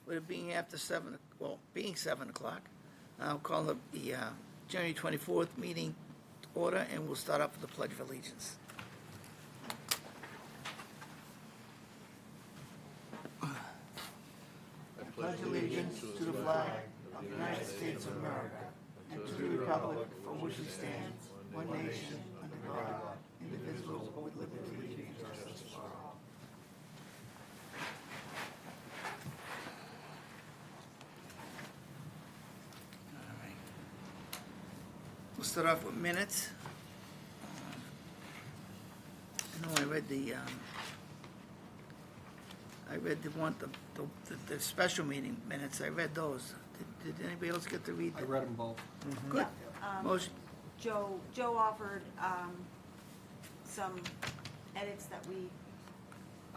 with it being after 7, well, being 7 o'clock, I'll call the January 24th meeting to order, and we'll start off with the Pledge of Allegiance. I pledge allegiance to the flag of the United States of America and to the republic for which it stands, one nation, under God, indivisible, with liberty and justice for all. We'll start off with minutes. I know I read the one, the special meeting minutes. I read those. Did anybody else get to read I them? read them both. Good. Yeah, Motion, Joe offered some edits that we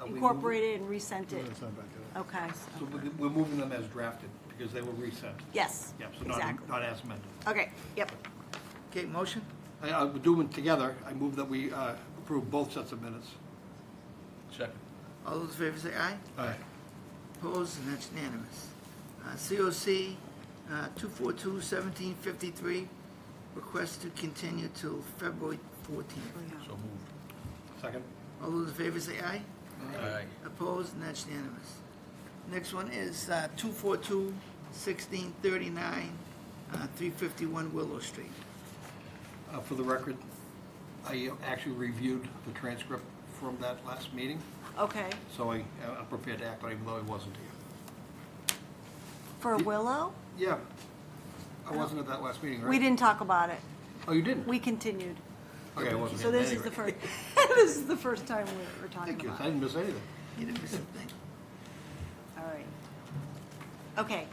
incorporated and resent it. Okay. So we're moving them as drafted because they were resent. Yes, Yeah, so exactly. not as amended. Okay, yep. okay, motion? We're doing them together. I move that we approve both sets of minutes. Second. All those in favor say aye. Aye. Opposed, and that's unanimous. COC 242-1753, request to continue till February 14th. So moved. Second? All those in favor say aye. Aye. Opposed, and that's unanimous. Next one is 242-1639, 351 Willow Street. For the record, I actually reviewed the transcript from that last meeting, Okay. so I'm prepared to act on it even though I wasn't here. For Willow, Yeah. I wasn't at that last meeting, right? we didn't talk about it. Oh, you didn't? We continued. Okay, I wasn't So here. this is the Anyway. first, this is the first time we're talking Thank you. about I it. didn't miss anything. You didn't miss a thing. All right. Okay,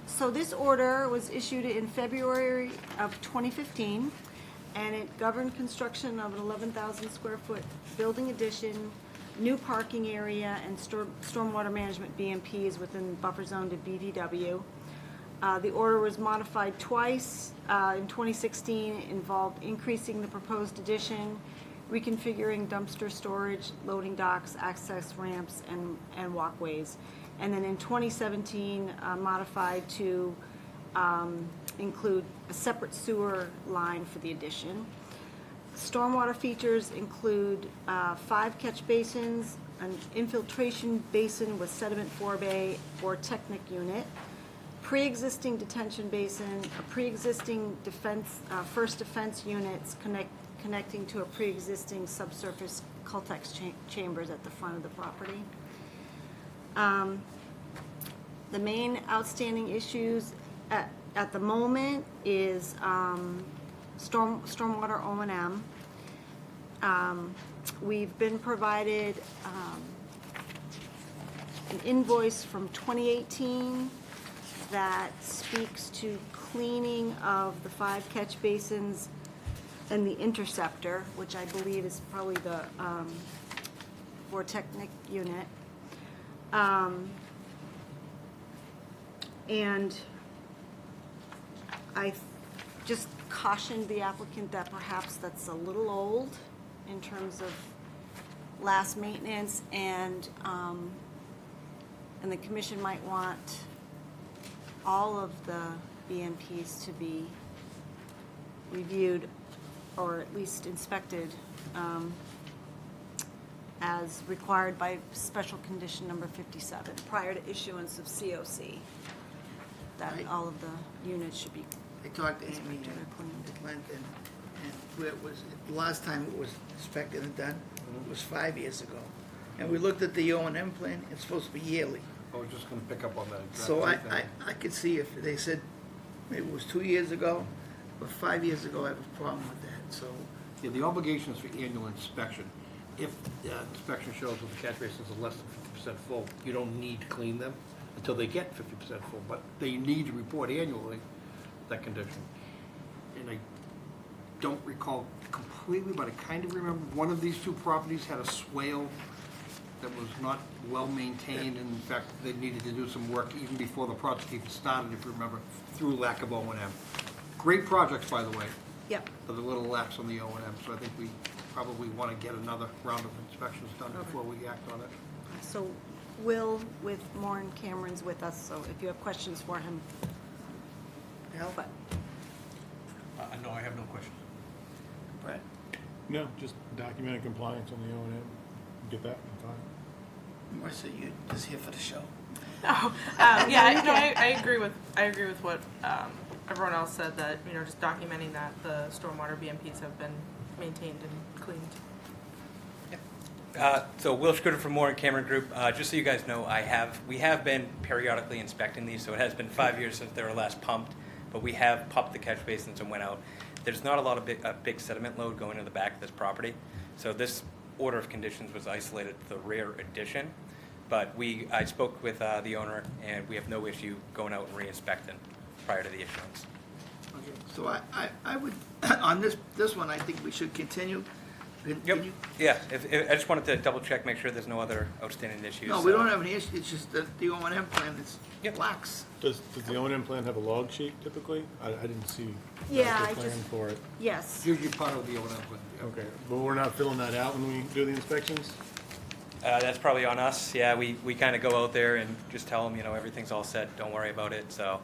so this order was issued in February of 2015, and it governed construction of an 11,000 square foot building addition, new parking area, and stormwater management BMPs within buffer zone to BVW. The order was modified twice. In 2016, it involved increasing the proposed addition, reconfiguring dumpster storage, loading docks, access ramps, and walkways. And then in 2017, modified to include a separate sewer line for the addition. Stormwater features include 5 catch basins, an infiltration basin with sediment forebay or Technic unit, pre-existing detention basin, a pre-existing first defense units connecting to a pre-existing subsurface Cultex chambers at the front of the property. The main outstanding issues at the moment is stormwater O&M. We've been provided an invoice from 2018 that speaks to cleaning of the 5 catch basins and the interceptor, which I believe is probably the Vortechnic unit. And I just cautioned the applicant that perhaps that's a little old in terms of last maintenance, and the commission might want all of the BMPs to be reviewed or at least inspected as required by special condition number 57 prior to issuance of COC. That Right. all of the units should be I talked to Amy inspected or cleaned. at length, and where it was, the last time it was inspected and done was 5 years ago. And we looked at the O&M plan, it's supposed to be yearly. I was just gonna pick up on that. exact So same thing. I could see if they said maybe it was 2 years ago, but 5 years ago, I have a problem with that, so. Yeah, the obligation is for annual inspection. If inspection shows that the catch basins are less than 50% full, you don't need to clean them until they get 50% full, but they need to report annually that condition. And I don't recall completely, but I kind of remember one of these 2 properties had a swale that was not well maintained, and in fact, they needed to do some work even before the project even started, if you remember, through lack of O&M. Great projects, by the way, Yep. but a little lapse on the O&M, so I think we probably want to get another round of inspections done Okay. before we act on it. So Will with Warren Cameron's with us, so if you have questions for him. But No, I have no questions. Brett? No, just documented compliance on the O&M. Get that, I'm fine. Marissa, you're just here for the show. I agree with what everyone else said, that, you know, just documenting that the stormwater BMPs have been maintained and cleaned. So Will Scooter from Warren Cameron Group. Just so you guys know, we have been periodically inspecting these, so it has been 5 years since they were last pumped, but we have pumped the catch basins and went out. There's not a lot of big sediment load going to the back of this property, so this order of conditions was isolated to the rear addition, but I spoke with the owner, and we have no issue going out and re-inspecting prior to the issuance. Okay, so I would, on this one, I think we should continue. Yep. Yeah, I just wanted to double check, make sure there's no other outstanding issues. No, we don't have any issues, it's just that the O&M plan is Yep. lax. Does the O&M plan have a log sheet typically? I didn't see Yeah, the I plan just- for it. yes, It's usually part of the O&M plan. yeah. Okay, but we're not filling that out when we do the inspections? That's probably on us. Yeah, we kind of go out there and just tell them, you know, everything's all set, don't worry about it. So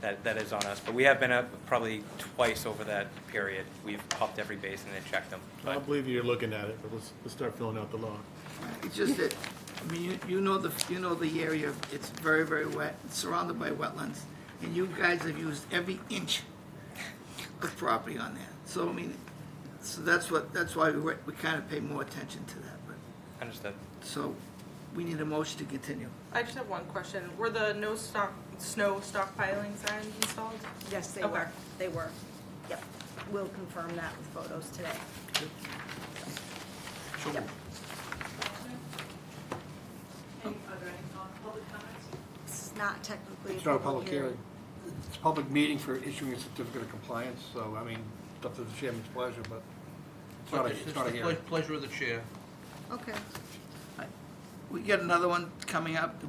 that is on us. But we have been up probably twice over that period. We've popped every basin and checked them. I don't believe you're looking at it, but let's start filling out the log. It's just that, I mean, you know the area, it's very, very wet, it's surrounded by wetlands, and you guys have used every inch of property on there. So, I mean, so that's why we kind of pay more attention to that, but, Understood. so, we need a motion to continue. I just have one question. Were the snow stockpiling signs installed? yes, they Okay. were, they were. Yep, we'll confirm that with photos today. So Yep. moved. Are there any non-public comments? It's not technically It's not a public hearing. It's a public meeting for issuing a certificate of compliance, so, I mean, it's up to the chairman's pleasure, but it's not a hearing. Pleasure of the chair. Okay. We got another one coming up, that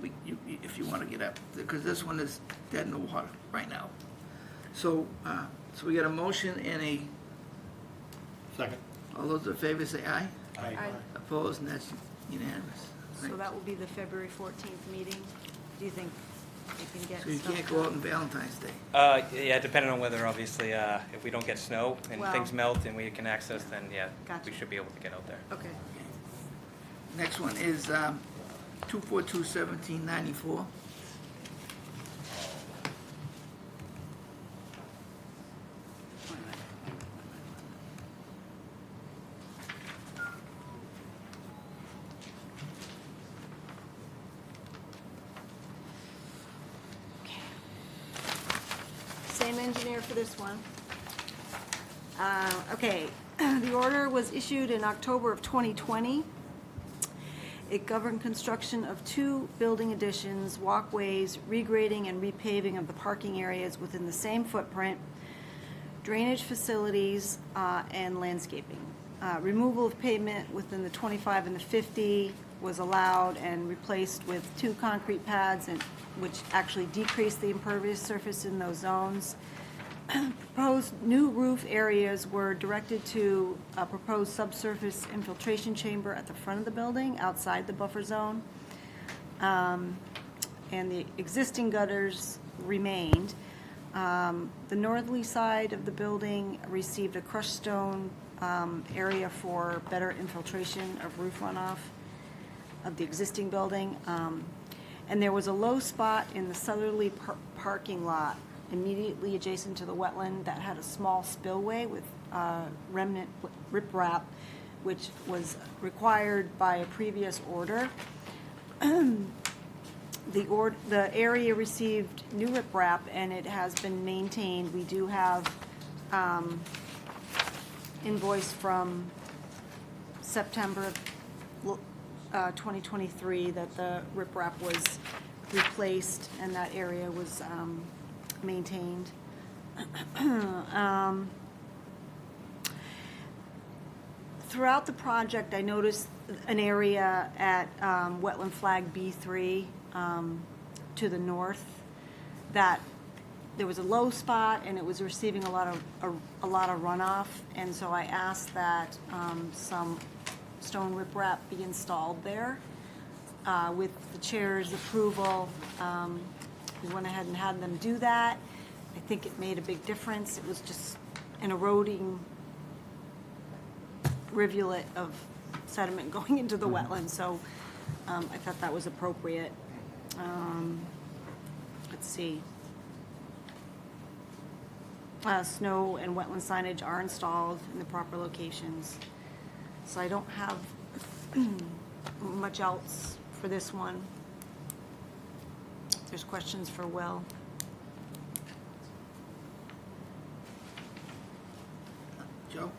if you want to get up, because this one is dead in the water right now. So, so we got a motion and a, Second. all those in favor say aye. Aye. Opposed, and that's unanimous. So that will be the February 14th meeting. Do you think you can get So you stuff can't go done? out on Valentine's Day. Yeah, depending on whether, obviously, if we don't get snow and Well- things melt and we can access, then yeah, Gotcha. we should be able to get out there. Okay. Next one is 242-1794. Same engineer for this one. Okay, the order was issued in October of 2020. It governed construction of 2 building additions, walkways, regrading and repaving of the parking areas within the same footprint, drainage facilities, and landscaping. Removal of pavement within the 25 and the 50 was allowed and replaced with 2 concrete pads, which actually decreased the impervious surface in those zones. Proposed new roof areas were directed to a proposed subsurface infiltration chamber at the front of the building, outside the buffer zone. And the existing gutters remained. The northerly side of the building received a crushed stone area for better infiltration of roof runoff of the existing building. And there was a low spot in the southerly parking lot immediately adjacent to the wetland that had a small spillway with remnant riprap, which was required by a previous order. The area received new riprap and it has been maintained. We do have invoice from September of 2023 that the riprap was replaced and that area was maintained. Throughout the project, I noticed an area at wetland flag B3 to the north that there was a low spot and it was receiving a lot of runoff, and so I asked that some stone riprap be installed there. with the chair's approval, we went ahead and had them do that. I think it made a big difference. It was just an eroding rivulet of sediment going into the wetland, so I thought that was appropriate. Let's see. Snow and wetland signage are installed in the proper locations. So I don't have much else for this one. If there's questions for Will. Joe?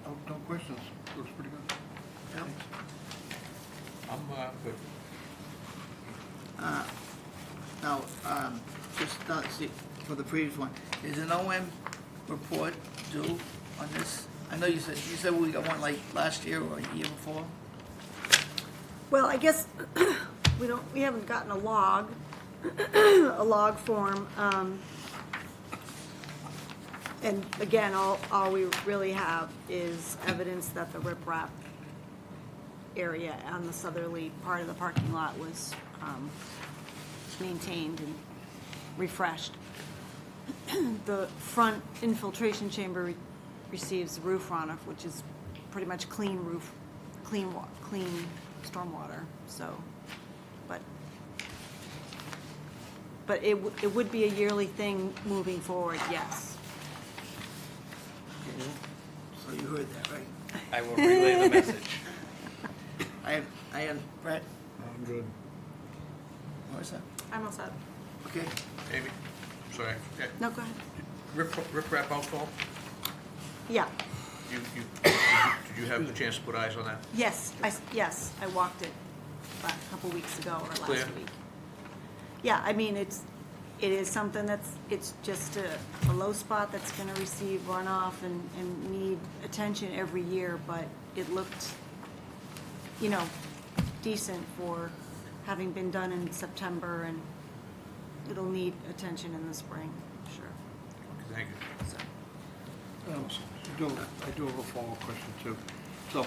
Oh, no questions. Looks pretty good. Joe? I'm good. Now, just see, for the previous one, is an OM report due on this? I know you said we got one like last year or a year before. Well, I guess we haven't gotten a log, a log form. And again, all we really have is evidence that the riprap area on the southerly part of the parking lot was maintained and refreshed. The front infiltration chamber receives roof runoff, which is pretty much clean roof, clean stormwater. So, but it would be a yearly thing moving forward. Yes. So you heard that, right? I will relay the message. I am, Brett, I'm good. what was that? I'm all set. Okay, Amy, sorry. No, go ahead. Rip-rap outfall, Yeah. did you have the chance to put eyes on that? Yes, I walked it about a couple weeks ago or last Clear. week. Yeah, I mean, it is something it's just a low spot that's gonna receive runoff and need attention every year, but it looked, decent for having been done in September, and it'll need attention in the spring, sure. Thank you. So. I do have a follow-up question too. So,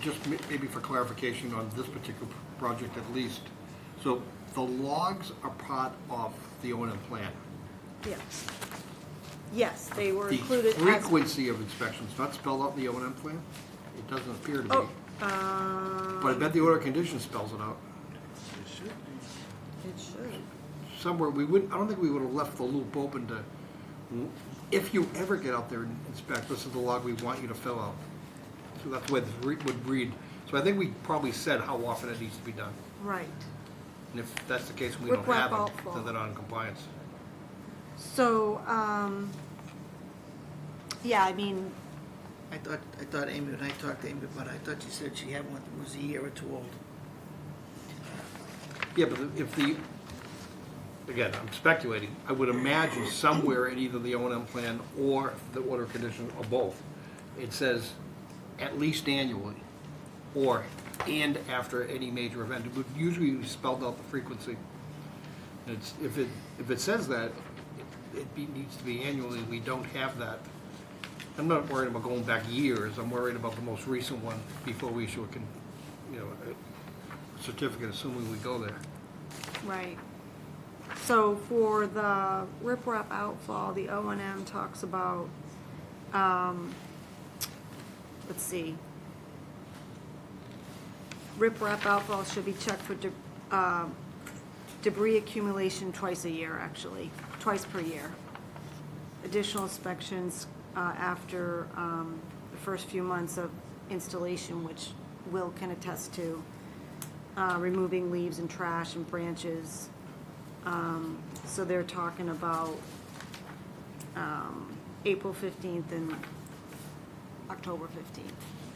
just maybe for clarification on this particular project at least. So, the logs are part of the O&M plan. Yes. Yes, they were The included as. frequency of inspections not spelled out in the O&M plan? It doesn't appear to be. Oh, But I bet the order of conditions spells it out. it should. Somewhere, I don't think we would have left the loop open to, if you ever get out there and inspect, this is the log we want you to fill out. So that's the way this would read. So I think we probably said how often it needs to be done. Right. And if that's the case, we don't Riprap have it, outfall. then they're not in compliance. So, yeah, I mean, I thought Amy, when I talked to Amy about it, I thought she said she had one that was a year or two old. Yeah, but again, I'm speculating, I would imagine somewhere in either the O&M plan or the order of conditions, or both, it says at least annually, or and after any major event. It would usually be spelled out the frequency. If it says that, it needs to be annually. We don't have that. I'm not worried about going back years. I'm worried about the most recent one before we issue a certificate, assuming we go there. right. So for the riprap outfall, the O&M talks about, let's see. Riprap outfall should be checked for debris accumulation twice a year, actually, twice per year. Additional inspections after the first few months of installation, which Will can attest to, removing leaves and trash and branches. So they're talking about April 15th and October 15th.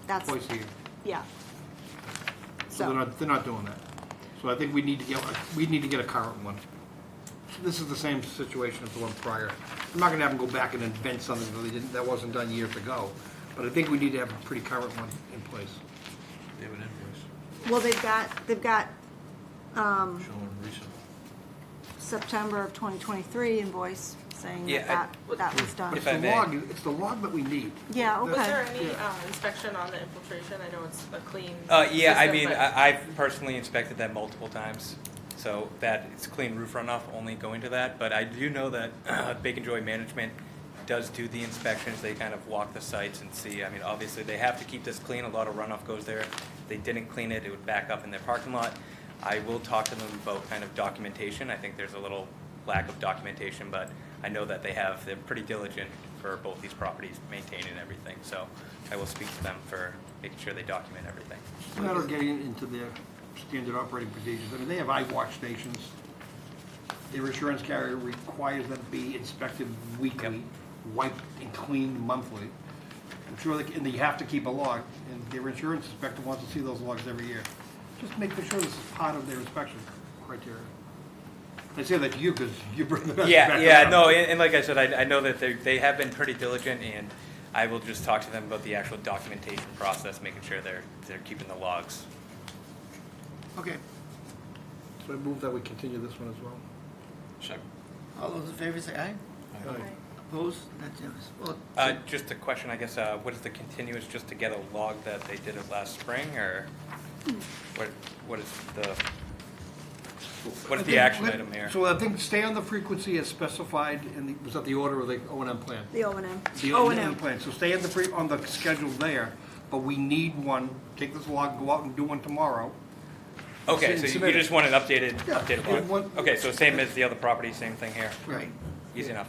That's, Twice a year. yeah. So they're not doing that. So I think we need to get a current one. This is the same situation as the one prior. I'm not gonna have them go back and invent something that wasn't done years ago, but I think we need to have a pretty current one in place. They have an invoice Well, they've got showing recent. September of 2023 invoice, saying Yeah, that was done. If I may. It's the log that we need. Yeah, Was there okay. any inspection on the infiltration? I know it's a clean Yeah, I system, mean, but- I've personally inspected that multiple times, so that it's clean roof runoff only going to that. But I do know that Bacon Joy Management does do the inspections. They kind of walk the sites and see. I mean, obviously they have to keep this clean. A lot of runoff goes there. If they didn't clean it, it would back up in their parking lot. I will talk to them about kind of documentation. I think there's a little lack of documentation, but I know that they're pretty diligent for both these properties, maintaining everything. So I will speak to them for making sure they document everything. It's a matter of getting into their standard operating procedures. I mean, they have eye-watch stations. Their insurance carrier requires them to be inspected weekly, wiped and cleaned monthly. I'm sure and you have to keep a log, and their insurance inspector wants to see those logs every year. Just making sure this is part of their inspection criteria. I say that to you because you bring the best back around. No, and like I said, I know that they have been pretty diligent, and I will just talk to them about the actual documentation process, making sure they're keeping the logs. Okay, So I move that we continue this one as well. Second. all those in favor say aye. Aye. Opposed? That's unanimous. Well, Just a question, I guess, what is the continuous, just to get a log that they did it last spring, or what is the action item here? So I think stay on the frequency as specified was that the order of the O&M plan? The O&M. The O&M plan, so stay on the schedule there, but we need one, take this log, go out and do one tomorrow. Okay, so you submit it. just want an updated Yeah, log? Okay, so same as the other property, same thing here? right. Easy enough.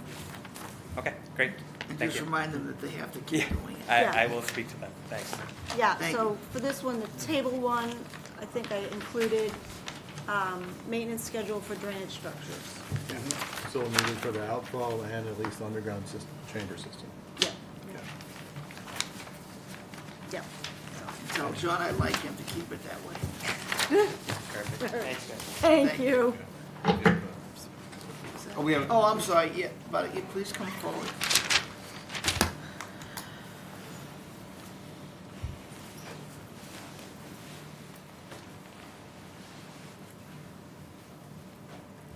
Okay, great. And Thank just you. remind them that they have to keep Yeah, doing it. I will speak to them. Thanks. Yeah, Thank so you. for this one, the table one, I think I included maintenance schedule for drainage structures. So needed for the outfall and at least underground chamber system. Yeah. Yeah. Tell John I like him to keep it that way. Perfect. Thanks, guys. Thank Thank you. Oh, we have, Oh, I'm sorry, yeah, but please come forward.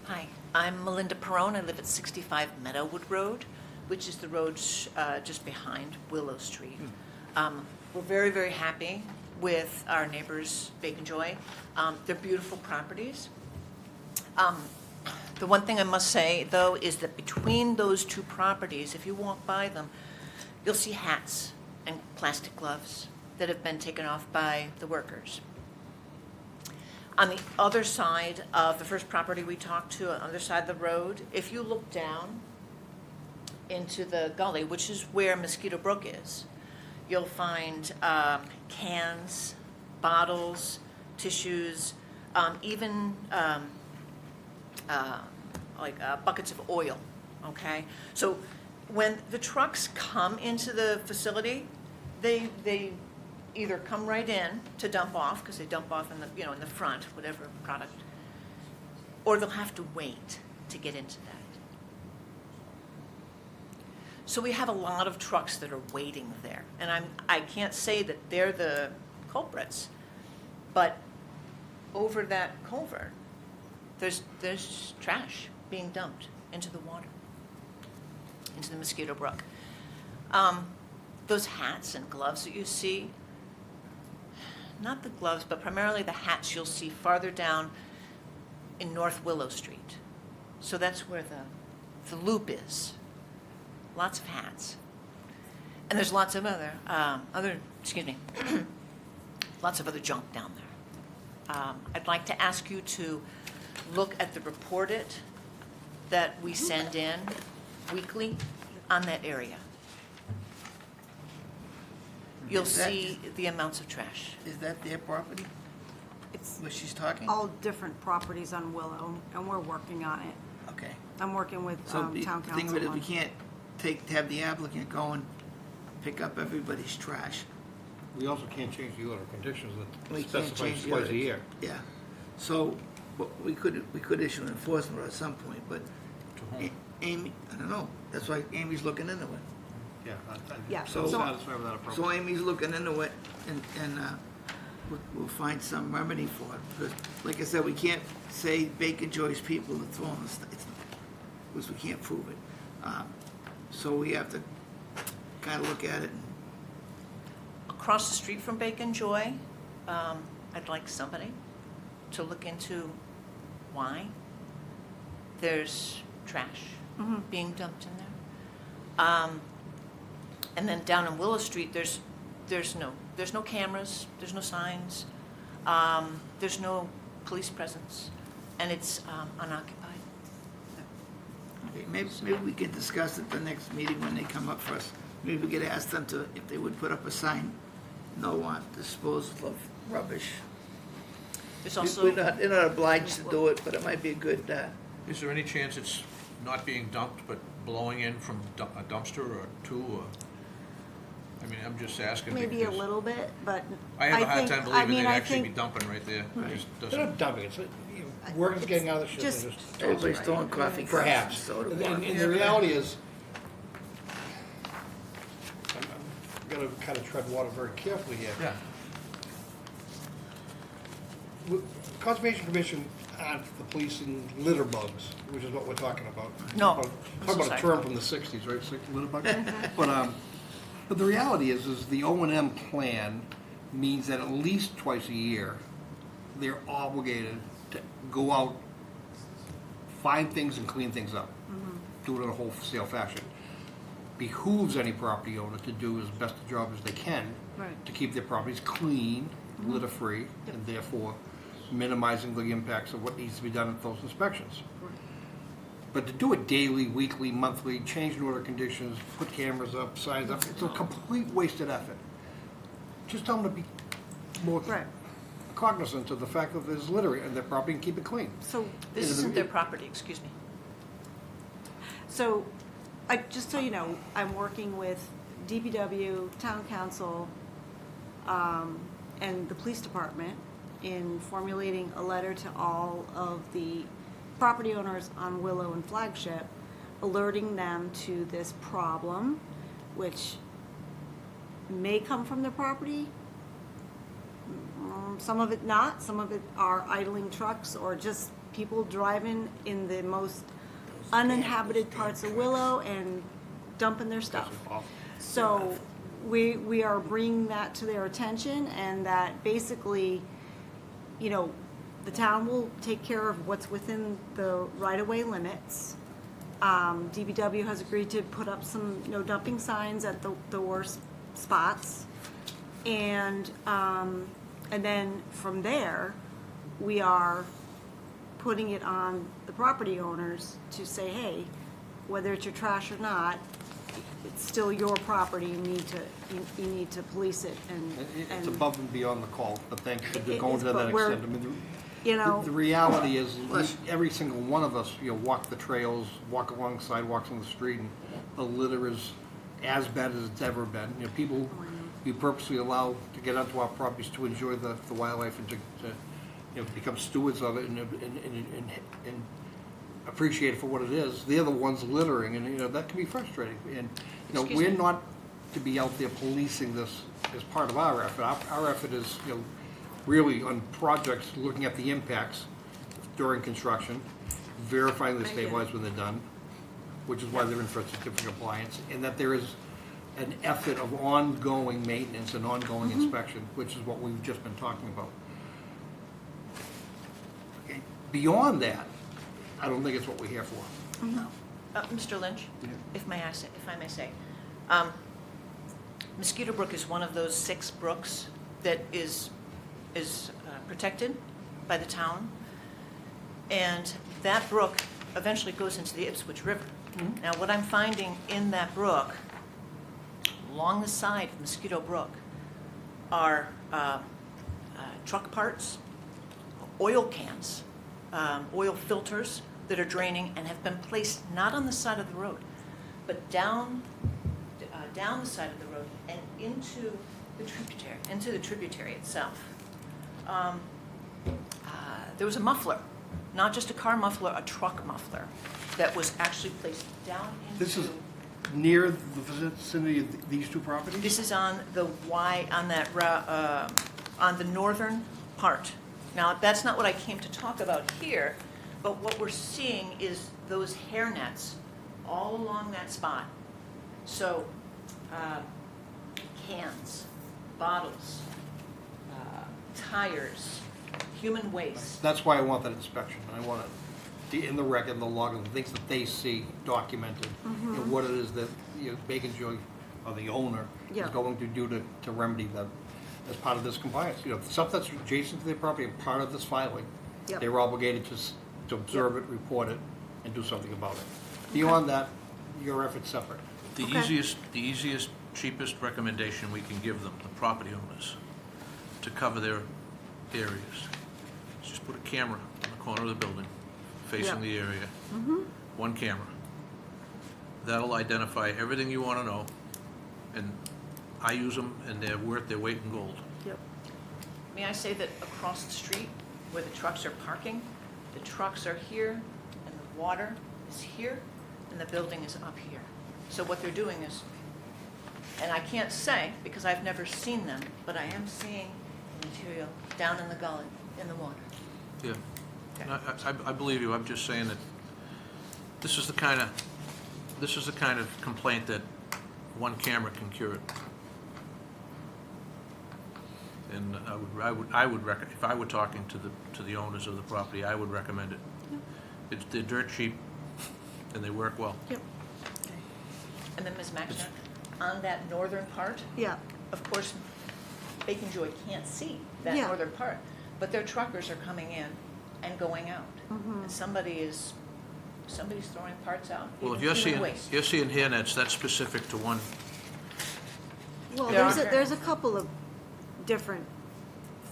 Hi, I'm Melinda Perone. I live at 65 Meadowwood Road, which is the road just behind Willow Street. We're very, very happy with our neighbors, Bacon Joy. They're beautiful properties. The one thing I must say, though, is that between those two properties, if you walk by them, you'll see hats and plastic gloves that have been taken off by the workers. On the other side of the first property we talked to, on the other side of the road, if you look down into the gully, which is where Mosquito Brook is, you'll find cans, bottles, tissues, even buckets of oil, okay? So when the trucks come into the facility, they either come right in to dump off, because they dump off in the, in the front, whatever product, or they'll have to wait to get into that. So we have a lot of trucks that are waiting there, and I can't say that they're the culprits, but over that culvert, there's trash being dumped into the water, into the Mosquito Brook. Those hats and gloves that you see, not the gloves, but primarily the hats you'll see farther down in North Willow Street. So that's where the loop is. Lots of hats. And there's lots of lots of other junk down there. I'd like to ask you to look at the report that we send in weekly on that area. You'll Is that- see the amounts of trash. Is that their property, It's where she's talking? all different properties on Willow, and we're working on it. Okay. I'm working with So the town thing council with it, on we can't have the applicant go and pick up everybody's trash. we also can't change the order of conditions We that can't specifies change the twice order. a year. Yeah. So, we could issue an enforcement order at some point, but Amy, I don't know. That's why Amy's looking into it. Yeah. Yeah, I'm so- satisfied with that approach. So Amy's looking into it, and we'll find some remedy for it. Because, like I said, we can't say Bacon Joy's people are throwing us, because we can't prove it. So we have to kind of look at it. Across the street from Bacon Joy, I'd like somebody to look into why there's trash being dumped in there. And then down in Willow Street, there's no cameras, there's no signs, there's no police presence, and it's unoccupied. Okay, maybe we could discuss it the next meeting when they come up for us. Maybe we could ask them to, if they would put up a sign, no disposal of rubbish. There's also. They're not obliged to do it, but it might be a good, Is there any chance it's not being dumped, but blowing in from a dumpster or two, or, I mean, I'm just asking Maybe a because little bit, but I have a hard think- time I believing mean, they'd I actually be think- dumping right there. It just They're doesn't, not dumping it, work is getting out of the shit. Just- They're just- everybody's throwing coffee cups and Perhaps. soda And water. the reality is, I'm gonna kind of tread water very carefully here. yeah. Conservation Commission aren't the policing litter bugs, which is what we're talking about. No. Talking I'm so about a sorry. term from the 60s, right, litter bugs? But the reality is the O&M plan means that at least twice a year, they're obligated to go out, find things and clean things up. Do it in a wholesale fashion. Behooves any property owner to do as best a job as they can Right. to keep their properties clean, litter-free, and therefore minimizing the impacts of what needs to be done at those inspections. But to do it daily, weekly, monthly, change in order conditions, put cameras up, signs up, it's a complete wasted effort. Just tell them to be more Right. cognizant of the fact that there's litter in their property and keep it clean. So, This isn't their property, excuse me. so, just so you know, I'm working with DPW, Town Council, and the Police Department in formulating a letter to all of the property owners on Willow and Flagship, alerting them to this problem, which may come from their property. Some of it not, some of it are idling trucks or just people driving in the most uninhabited parts of Willow and dumping their stuff. So we are bringing that to their attention, and that basically, you know, the town will take care of what's within the right-of-way limits. DPW has agreed to put up some no dumping signs at the worst spots. And then from there, we are putting it on the property owners to say, hey, whether it's your trash or not, it's still your property, you need to police it and. It's above and beyond the call, but thanks for It going is, to but that we're- extent. I mean, You know, the reality is, every single one of us, walk the trails, walk along sidewalks on the street, and the litter is as bad as it's ever been. People we purposely allow to get onto our properties to enjoy the wildlife and to become stewards of it and appreciate it for what it is. They're the ones littering, and that can be frustrating. And Excuse we're me. not to be out there policing this as part of our effort. Our effort is really on projects looking at the impacts during construction, verifying they're stabilized when they're done, which is why they're in for certificate of compliance, and that there is an effort of ongoing maintenance and ongoing inspection, which is what we've just been talking about. Okay. Beyond that, I don't think it's what we're here for. Mr. Lynch, if I may say, Mosquito Brook is one of those 6 brooks that is protected by the town, and that brook eventually goes into the Ipswich River. Now, what I'm finding in that brook, along the side of Mosquito Brook, are truck parts, oil cans, oil filters that are draining and have been placed not on the side of the road, but down the side of the road and into the tributary itself. There was a muffler, not just a car muffler, a truck muffler, that was actually placed down into. This is near the vicinity of these two properties? This is on the on the northern part. Now, that's not what I came to talk about here, but what we're seeing is those hairnets all along that spot. So, cans, bottles, tires, human waste. That's why I want that inspection. I want it in the record, the log, of the things that they see documented, and what it is that, Bacon Joy, or the owner, Yeah. is going to do to remedy that as part of this compliance. Stuff that's adjacent to their property and part of this filing, Yep. they were obligated to observe it, report it, and do something about it. Beyond that, your effort's separate. The Okay. easiest, cheapest recommendation we can give them, the property owners, to cover their areas, is just put a camera in the corner of the building, facing Yeah. the area. One camera. That'll identify everything you want to know, and I use them, and they're worth their weight in gold. Yep. May I say that across the street where the trucks are parking, the trucks are here and the water is here and the building is up here. So what they're doing is, and I can't say because I've never seen them, but I am seeing the material down in the gully, in the water. Yeah. Okay. I believe you. I'm just saying that this is the kind of complaint that one camera can cure it. And I would recommend, if I were talking to the owners of the property, I would recommend it. They're dirt cheap, and they work well. Yep. And then Ms. Maxner, on that northern part, Yeah. of course, Bacon Joy can't see that Yeah. northern part, but their truckers are coming in and going out. Mm-hmm. And somebody's throwing parts out. Well, if even you're human seeing waste. hair nets, that's specific to one. Well, Yeah. there's a couple of different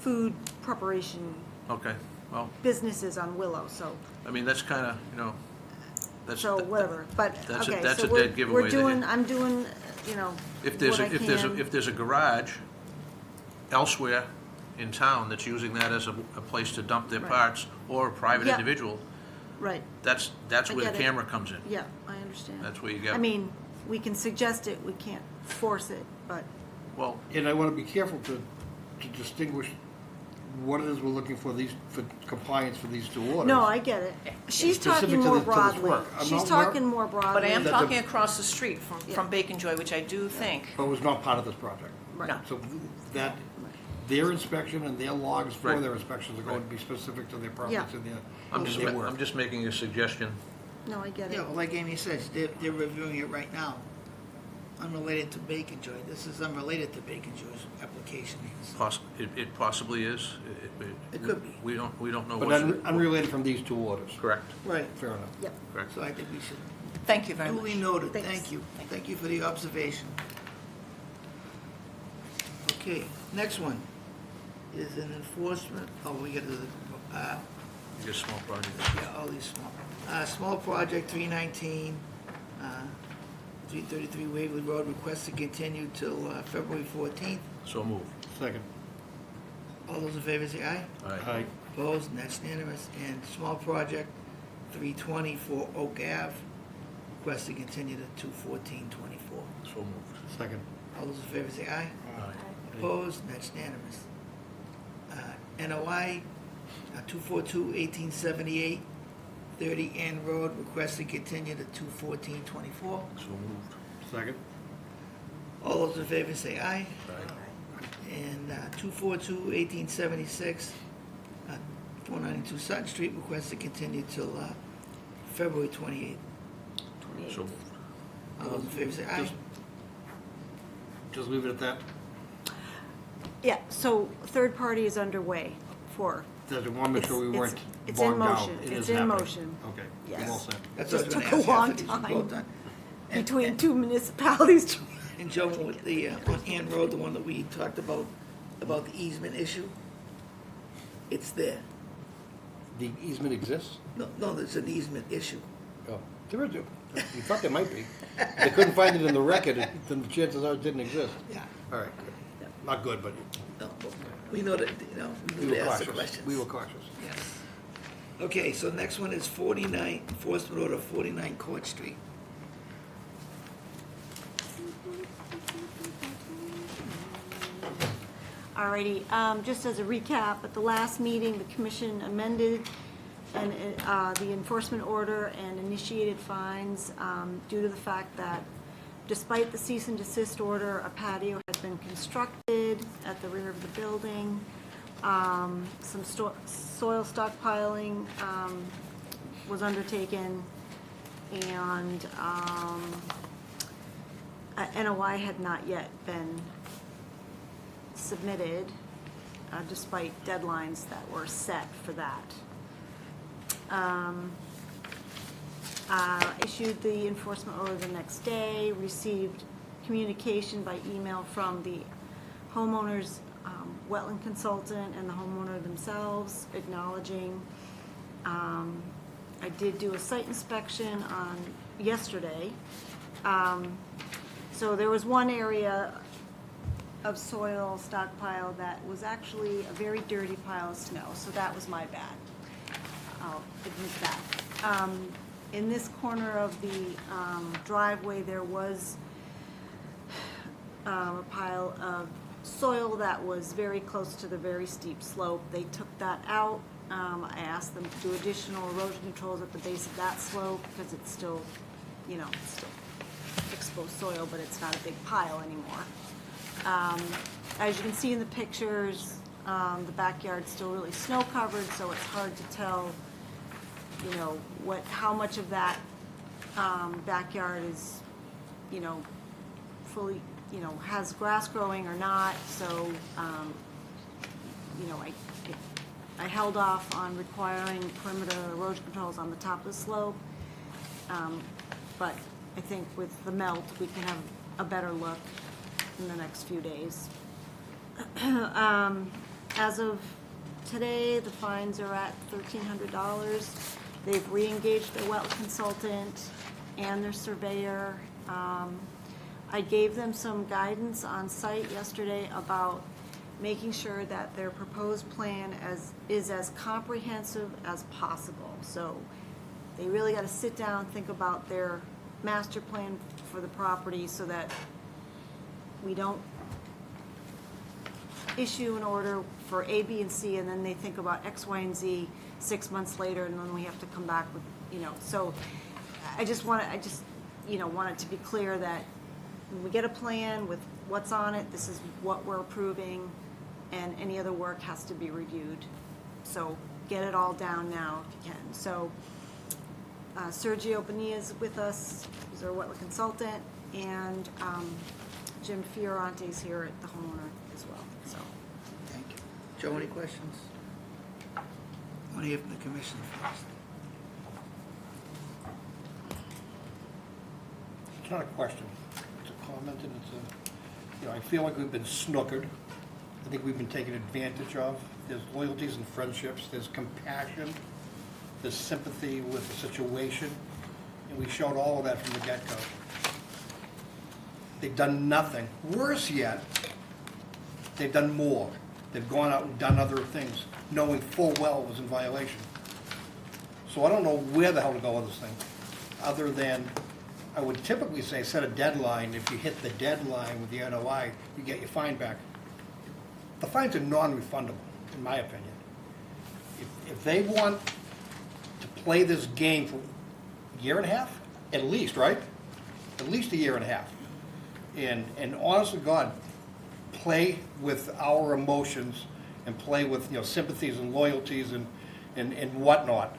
food preparation Okay, well, businesses on Willow, so, I mean, that's kind of, that's. so whatever, but, That's a- okay, that's so a we're, dead giveaway we're that doing, you- I'm doing, what I can. If there's a garage elsewhere in town that's using that as a place to dump their Right. parts, or a private Yeah. individual, Right, that's I where the get it. camera comes in. yeah, I understand. That's where you get. I mean, we can suggest it, we can't force it, but, Well, And I want to be careful to distinguish what it is we're looking for for compliance for these two orders. no, I get it. She's Specific talking to more to this broadly. work. I'm She's not talking more broadly. But I am That talking the- across the street Yeah. from Bacon Joy, which I do think, But it was not part of this project. Right. No. So that, their inspection and their logs for Right. their inspections are going to be specific to their Yeah. properties and I'm their work. just making a suggestion. No, I get it. Yeah, well, like Amy says, they're reviewing it right now, unrelated to Bacon Joy. This is unrelated to Bacon Joy's application. It possibly is. It could be. We don't know But what's. unrelated from these two orders. Correct, Right, Fair enough. Yep. correct. so I think we should thank you very much. duly noted. Thanks. Thank you. Thank you for the observation. Okay, next one is an enforcement, we got to, Just small project. yeah, all these small project, 319, 333 Waverly Road, request to continue till February 14th. So moved. Second. All those in favor say aye. All right. Aye. Opposed, and that's unanimous. And small project, 324 Oak Ave, request to continue to 2/14/24. So moved. Second. All those in favor say aye. Aye. Opposed, and that's unanimous. NOI, 242-1878, 30 Ann Road, request to continue to 2/14/24. So moved. Second. All those in favor say aye. Aye. And 242-1876, 492 Sutton Street, request to continue till February 28th. So moved. All those in favor say aye. Just leave it at that. Yeah, so third party is underway for, I want to make sure we It's- weren't it's in bogged down. motion. It It's is in happening. motion. Okay. Yes. I'm all set. That's Just what I was took gonna a ask long after these are time. both done. And- between and- two municipalities. And Joe, with the, on Ann Road, the one that we talked about the easement issue, it's there. The easement exists? No, there's an easement issue. Oh. There is. You thought there might be. They couldn't find it in the record, then the chances are it didn't exist. Yeah. All right, good. Not good, but No, but we know that, we we knew were to ask the cautious. questions. We were cautious. Yes. Okay, so next one is 49, enforcement order 49 Court Street. Alrighty, just as a recap, at the last meeting, the commission amended and the enforcement order and initiated fines due to the fact that despite the cease and desist order, a patio had been constructed at the rear of the building. Some soil stockpiling was undertaken, and a NOI had not yet been submitted, despite deadlines that were set for that. Issued the enforcement order the next day, received communication by email from the homeowner's wetland consultant and the homeowner themselves acknowledging. I did do a site inspection on yesterday. So there was one area of soil stockpile that was actually a very dirty pile of snow, so that was my bad. I'll admit that. In this corner of the driveway, there was a pile of soil that was very close to the very steep slope. They took that out. I asked them to do additional erosion controls at the base of that slope because it's still, it's still exposed soil, but it's not a big pile anymore. As you can see in the pictures, the backyard's still really snow covered, so it's hard to tell, how much of that backyard is, fully, has grass growing or not. So, I held off on requiring perimeter erosion controls on the top of the slope. But I think with the melt, we can have a better look in the next few days. As of today, the fines are at $1,300. They've re-engaged their wetland consultant and their surveyor. I gave them some guidance on site yesterday about making sure that their proposed plan is as comprehensive as possible. So they really got to sit down, think about their master plan for the property so that we don't issue an order for A, B, and C, and then they think about X, Y, and Z 6 months later, and then we have to come back with, So I just want it to be clear that when we get a plan with what's on it, this is what we're approving, and any other work has to be reviewed. So get it all down now if you can. So Sergio Bonilla is with us, he's our wetland consultant, and Jim Fiorante is here at the homeowner as well. So Thank you. Joe, any questions? I want to hear from the commission first. It's not a question, it's a comment, and it's I feel like we've been snookered. I think we've been taken advantage of. There's loyalties and friendships, there's compassion, there's sympathy with the situation, and we showed all of that from the get-go. They've done nothing. Worse yet, they've done more. They've gone out and done other things, knowing full well it was in violation. So I don't know where the hell to go with this thing, other than I would typically say set a deadline. If you hit the deadline with the NOI, you get your fine back. The fines are non-refundable, in my opinion. If they want to play this game for a year and a half, at least, right? At least a year and a half. And honest to God, play with our emotions and play with sympathies and loyalties and whatnot,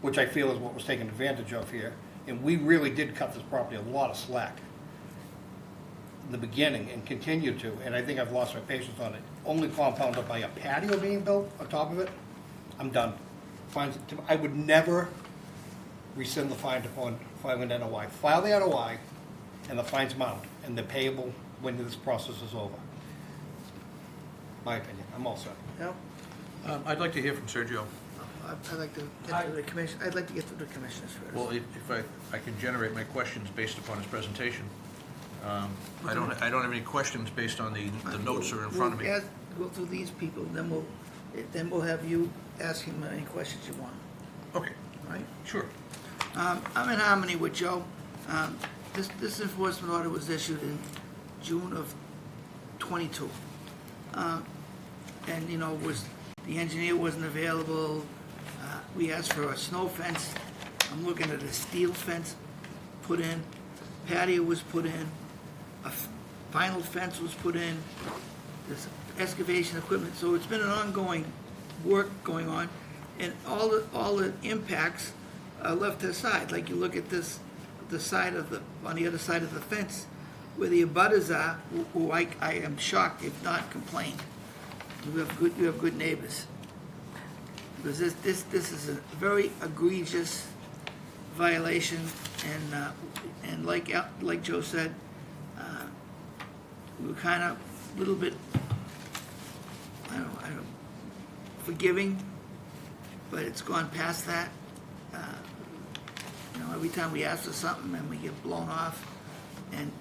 which I feel is what was taken advantage of here. And we really did cut this property a lot of slack in the beginning and continue to, and I think I've lost my patience on it. Only compounded by a patio being built on top of it, I'm done. Fines, I would never rescind the fine upon filing an NOI. File the NOI, and the fines mount, and they're payable when this process is over. My opinion, I'm all set. No? I'd like to hear from Sergio. I'd like to get through the commission. I'd like to get through the commissioners first. Well, if I can generate my questions based upon his presentation. I don't have any questions based on the notes that are in front of me. We'll go through these people, then we'll have you ask him any questions you want. Okay, All right? sure. I'm in harmony with Joe. This enforcement order was issued in June of '22. And, the engineer wasn't available, We asked for a snow fence. I'm looking at a steel fence put in. Patio was put in. A vinyl fence was put in. There's excavation equipment. So it's been an ongoing work going on. And all the impacts are left aside. Like you look at this, on the other side of the fence, where the abutters are, who I am shocked if not complained. You have good neighbors. Because this is a very egregious violation, and like Joe said, we were kind of a little bit, I don't know, forgiving, but it's gone past that. Every time we ask for something and we get blown off, and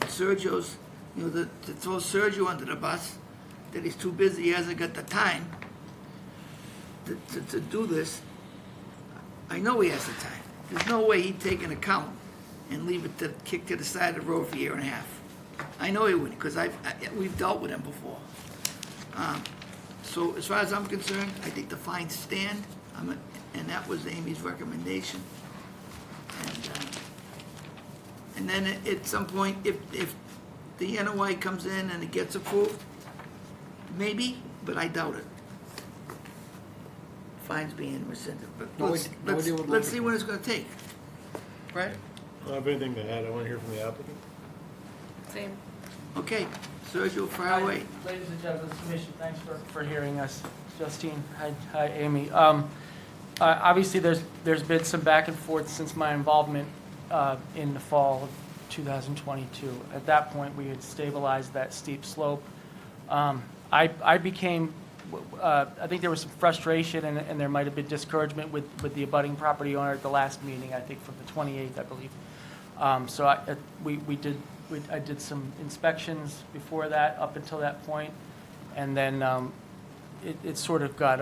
Sergio's, to throw Sergio under the bus, that he's too busy, he hasn't got the time to do this. I know he has the time. There's no way he'd take an account and leave it kick to the side of the road for a year and a half. I know he wouldn't, because we've dealt with him before. So as far as I'm concerned, I think the fines stand, and that was Amy's recommendation. And then at some point, if the NOI comes in and it gets approved, maybe, but I doubt it. Fines being rescinded, but let's see what it's gonna take. Right? I don't have anything to add. I want to hear from the applicant. Same. Okay, Sergio, fire away. Ladies and gentlemen of the commission, thanks for hearing us. Justine, hi Amy. Obviously, there's been some back and forth since my involvement in the fall of 2022. At that point, we had stabilized that steep slope. I became, I think there was some frustration and there might have been discouragement with the abutting property owner at the last meeting, I think from the 28th, I believe. So I did some inspections before that, up until that point, and then it sort of got,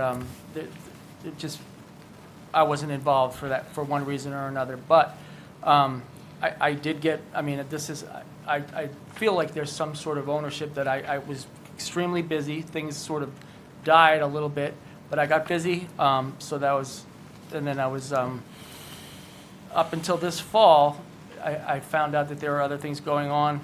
I wasn't involved for one reason or another. But I did get, I feel like there's some sort of ownership that I was extremely busy. Things sort of died a little bit, but I got busy. So that was, and then I was, up until this fall, I found out that there were other things going on,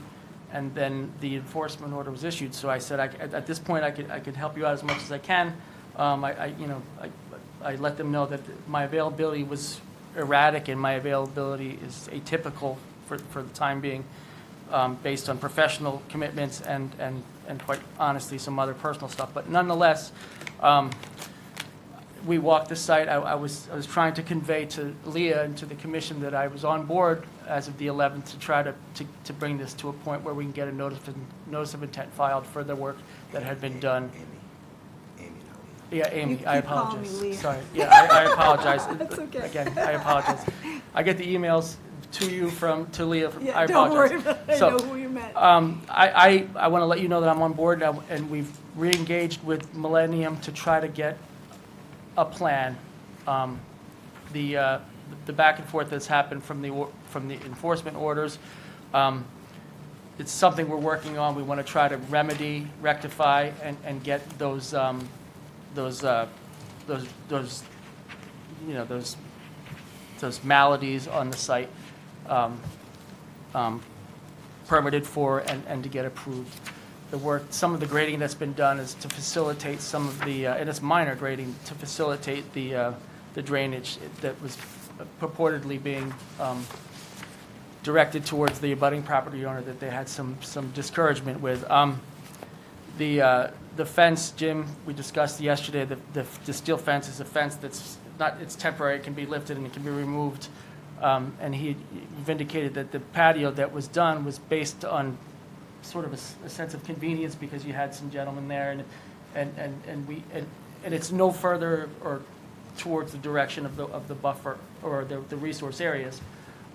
and then the enforcement order was issued. So I said, at this point, I could help you out as much as I can. I let them know that my availability was erratic and my availability is atypical for the time being, based on professional commitments and quite honestly some other personal stuff. But nonetheless, we walked the site. I was trying to convey to Leah and to the commission that I was on board as of the 11th to try to bring this to a point where we can get a notice of intent filed for the work that had been done. Yeah, Amy, I keep calling me apologize. Leah. Sorry. Yeah, I apologize. That's okay. Again, I apologize. I get the emails to you to Leah. Yeah, I don't apologize. worry about it. I So, know who you meant. I want to let you know that I'm on board now, and we've re-engaged with Millennium to try to get a plan. The back and forth that's happened from the enforcement orders, it's something we're working on. We want to try to remedy, rectify, and get those maladies on the site permitted for and to get approved. The work, some of the grading that's been done is to facilitate some of the, and it's minor grading, to facilitate the drainage that was purportedly being directed towards the abutting property owner that they had some discouragement with. The fence, Jim, we discussed yesterday, the steel fence is a fence that's not, it's temporary, it can be lifted and it can be removed. And he vindicated that the patio that was done was based on sort of a sense of convenience because you had some gentlemen there and it's no further or towards the direction of the buffer or the resource areas.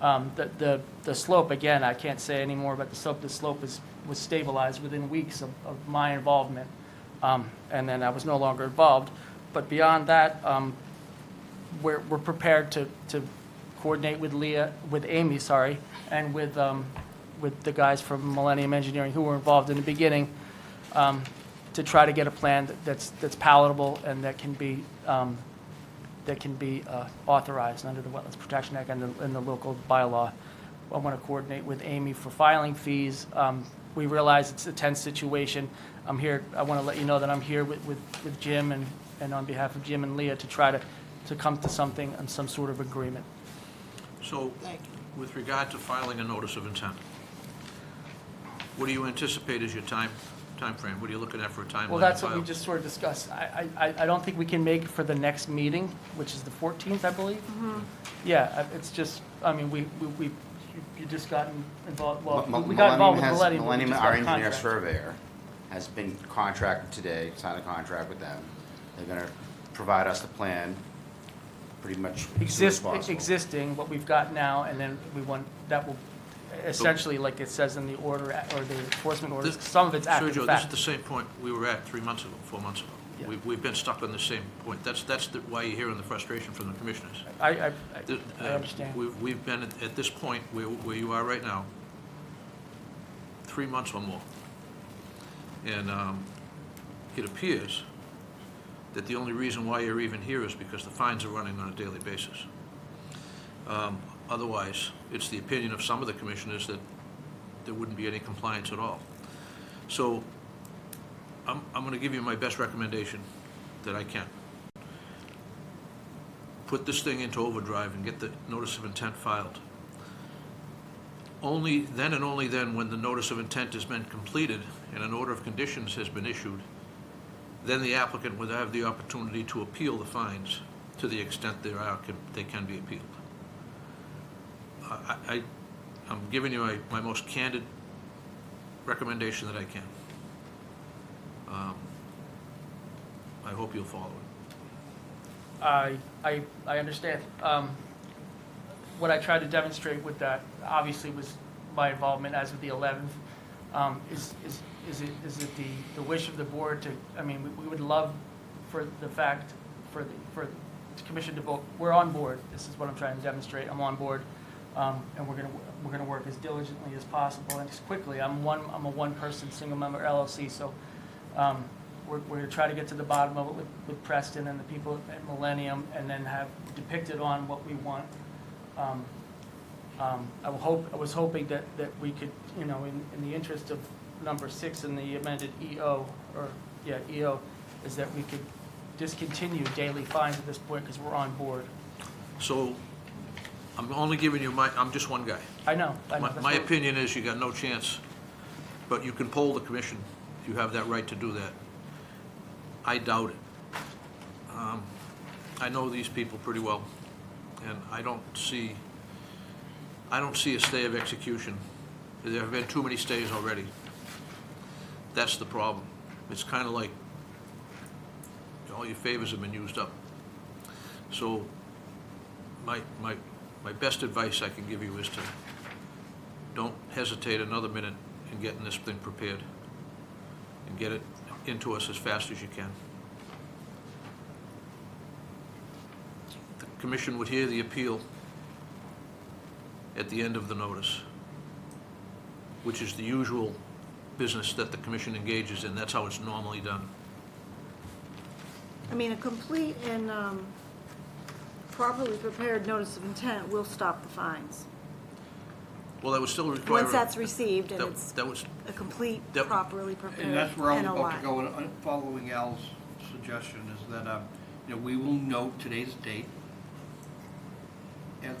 The slope, again, I can't say any more about the slope. The slope was stabilized within weeks of my involvement, and then I was no longer involved. But beyond that, we're prepared to coordinate with Amy, and with the guys from Millennium Engineering who were involved in the beginning, to try to get a plan that's palatable and that can be authorized under the Wetlands Protection Act and the local bylaw. I want to coordinate with Amy for filing fees. We realize it's a tense situation. I'm here, I want to let you know that I'm here with Jim and on behalf of Jim and Leah to try to come to something and some sort of agreement. So, with regard to filing a notice of intent, what do you anticipate as your time frame? What are you looking at for a timeline? Well, that's to what we file? just sort of discussed. I don't think we can make it for the next meeting, which is the 14th, I believe. Yeah, it's just, I mean, you just gotten involved, well, we got involved with Millennium. but we Millennium, just our got a engineer contract. surveyor, has been contracted today, signed a contract with them. They're gonna provide us the plan pretty much as soon as possible. Existing, what we've got now, and then we want, that will, essentially, like it says in the order, or the enforcement order, This- some of it's after the Sergio, this fact. is the same point we were at 3 months ago, 4 months ago. Yeah. We've been stuck on the same point. That's why you're hearing the frustration from the commissioners. I The- understand. We've been at this point where you are right now, 3 months or more. And it appears that the only reason why you're even here is because the fines are running on a daily basis. Otherwise, it's the opinion of some of the commissioners that there wouldn't be any compliance at all. So I'm going to give you my best recommendation that I can. Put this thing into overdrive and get the notice of intent filed. Only then and only then, when the notice of intent has been completed and an order of conditions has been issued, then the applicant would have the opportunity to appeal the fines to the extent they can be appealed. I'm giving you my most candid recommendation that I can. I hope you'll follow it. I understand. What I tried to demonstrate with that, obviously, was my involvement as of the 11th. Is it the wish of the board to, I mean, we would love for the fact, for the commission to vote, we're on board. This is what I'm trying to demonstrate. I'm on board. And we're gonna work as diligently as possible and as quickly. I'm a one-person, single-member LLC, so we're gonna try to get to the bottom of it with Preston and the people at Millennium, and then have depicted on what we want. I was hoping that we could, you know, in the interest of number 6 in the amended EO, is that we could discontinue daily fines at this point because we're on board. So I'm only giving you I'm just one guy. I know. My opinion is you got no chance, but you can poll the commission. You have that right to do that. I doubt it. I know these people pretty well, and I don't see a stay of execution. There have been too many stays already. That's the problem. It's kind of like all your favors have been used up. So my best advice I can give you is to don't hesitate another minute in getting this thing prepared and get it into us as fast as you can. The commission would hear the appeal at the end of the notice, which is the usual business that the commission engages in. That's how it's normally done. I mean, a complete and properly prepared notice of intent will stop the fines. Well, that would still require... Once that's received and that- it's that was a complete, that- properly prepared And that's where I'm about to NOI. go, following Al's suggestion, is that, we will note today's date as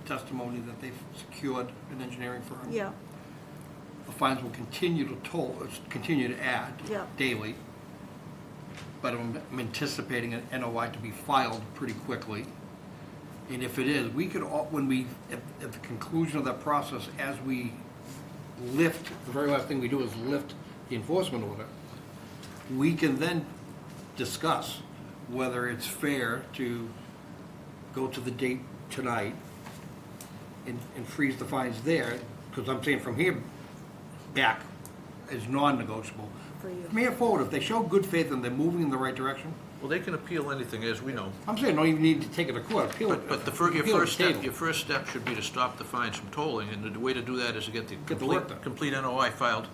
testimony that they've secured an engineering firm. Yeah, The fines will continue to add Yeah. daily, but I'm anticipating an NOI to be filed pretty quickly. And if it is, we could, at the conclusion of that process, as we lift, the very last thing we do is lift the enforcement order, we can then discuss whether it's fair to go to the date tonight and freeze the fines there, because I'm saying from here back is non-negotiable. for you. From here forward, if they show good faith and they're moving in the right direction, Well, they can appeal anything, as we know. I'm saying don't even need to take it to court, appeal it. But your appeal it first step, stable. your first step should be to stop the fines from tolling, and the way to do that is to get the Get the work done. complete NOI filed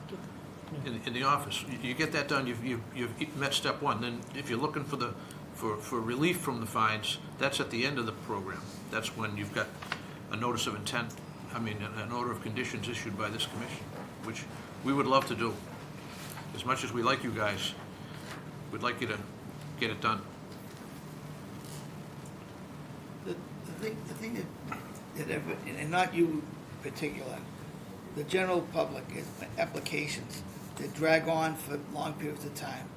in the office. You get that done, you've met step one. Then if you're looking for relief from the fines, that's at the end of the program. That's when you've got a notice of intent, an order of conditions issued by this commission, which we would love to do. As much as we like you guys, we'd like you to get it done. The thing that, and not you in particular, the general public is applications that drag on for long periods of time.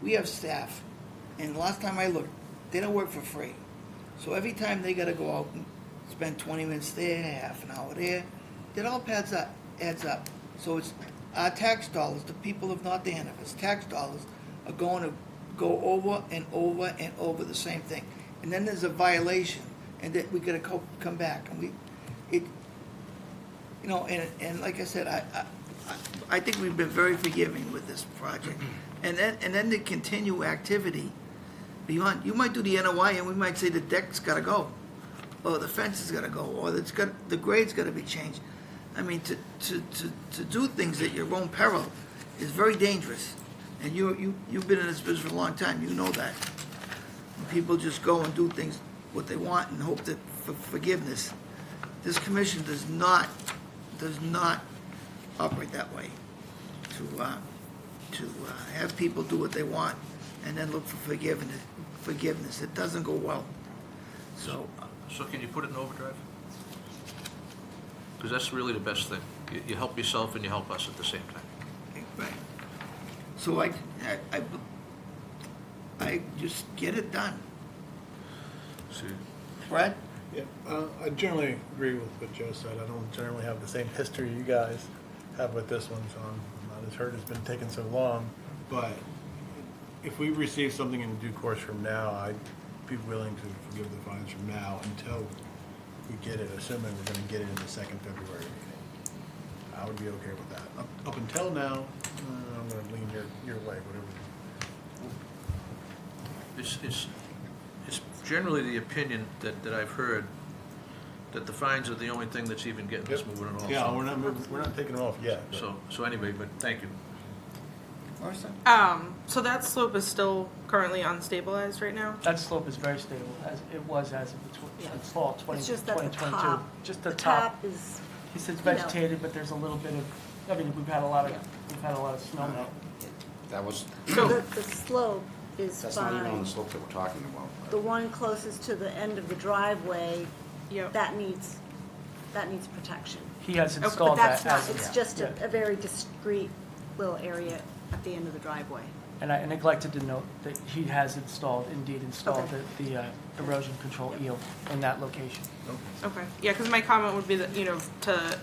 We have staff, and last time I looked, they don't work for free. So every time they gotta go out and spend 20 minutes there, half an hour there, it all adds up. So it's our tax dollars, the people of North Andover's tax dollars are going to go over and over and over the same thing. And then there's a violation, and that we gotta come back, and and like I said, I think we've been very forgiving with this project. And then the continue activity beyond, you might do the NOI and we might say the deck's gotta go, or the fence is gotta go, or the grade's gotta be changed. I mean, to do things at your own peril is very dangerous. And you've been in this business for a long time, you know that. When people just go and do things what they want and hope that for forgiveness. This commission does not operate that way. To have people do what they want and then look for forgiveness. It doesn't go well. So can you put it in overdrive? Because that's really the best thing. You help yourself and you help us at the same time. right. So I just get it done. See, Brad? Yeah, I generally agree with what Joe said. I don't generally have the same history you guys have with this one, so I'm not as hurt it's been taking so long. But if we receive something in due course from now, I'd be willing to forgive the fines from now until we get it, assuming we're going to get it in the second February meeting. I would be okay with that. Up until now, I'm going to lean your way, whatever. It's generally the opinion that I've heard that the fines are the only thing that's even getting us moving at all. Yeah, we're not taking it off yet. So anyway, but thank you. Marissa? So that slope is still currently unstabilized right now? That slope is very stable, as it was as of the fall It's just that the 2022. top, Just the the top. top is, He says you know. vegetated, but there's a little bit of, we've had a lot of snow melt. That was, the slope is that's not even on fine. the slope that we're talking about. The one closest to the end of the driveway, Yep. that needs protection. He has But installed that's that not, as. it's just yeah. a very discreet little area at the end of the driveway. And I neglected to note that he has indeed installed Okay. the erosion control eel in that location. Okay, yeah, because my comment would be that,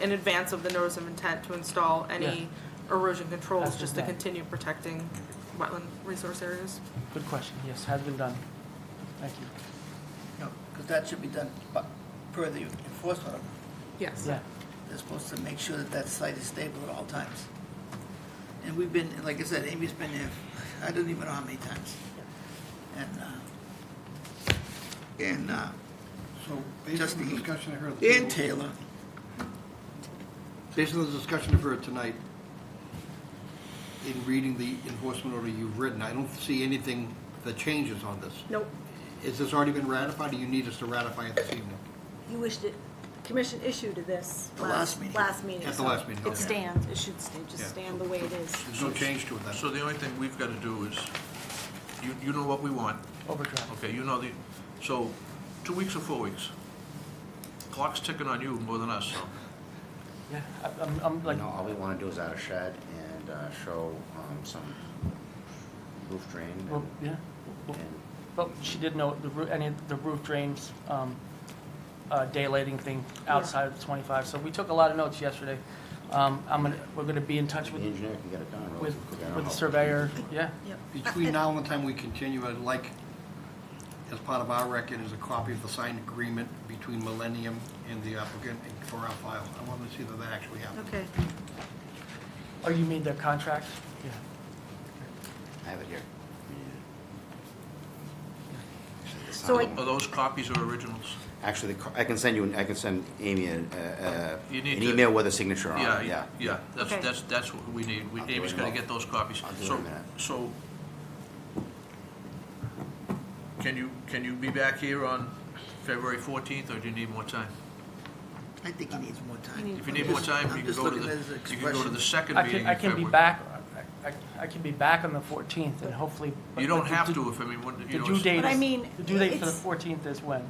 in advance of the notice of intent to install any erosion controls, That's just to been done. continue protecting wetland resource areas. Good question, yes, has been done. Thank you. No, because that should be done per the enforcement of, Yes. Yeah, they're supposed to make sure that that site is stable at all times. And we've been, like I said, Amy's been there, I don't even know how many times. And So based Just on the the- discussion I heard at the and table, Taylor, based on the discussion I've heard tonight, in reading the enforcement order you've written, I don't see anything that changes on this. Nope, Has this already been ratified, or you need us to ratify it this evening? you wished it, commission issued this The last meeting. last meeting. At the so last meeting, It okay. stands, it should just Yeah. stand the way it is. There's no change to it then? So the only thing we've got to do is, you know what we want. overdrive. Okay, so 2 weeks or 4 weeks? Clock's ticking on you more than us, so. Yeah, I'm like, All we want to do is add a shed and show some roof drain. well, yeah. Well, and But she did note any of the roof drains, daylighting thing outside of the 25. So we took a lot of notes yesterday. We're gonna be in touch the with engineer can get it done with relatively quick. I don't the know. surveyor. Yeah, Yep. Between now and the time we continue, I'd like, as part of our record, is a copy of the signed agreement between Millennium and the applicant for our file. I want to see that that actually happened. Okay, oh, you mean their contract? Yeah. I have it here. So signed. I- Are those copies or originals? Actually, I can send Amy an You need an to- email with a signature on it, Yeah, yeah. Okay. that's what we need. I'll do Amy's it gonna in a get those copies. I'll do it in So, a minute. so, can you be back here on February 14th, or do you need more time? I think he needs more time. You If you need more time, I'm you can just go to looking at his the, you can go to the second I meeting can, in I can be February. back, I can be back on the 14th and hopefully. You don't but the- have to if, I mean, when, The you know. due date But I is, mean, the due date for the it's- 14th is when?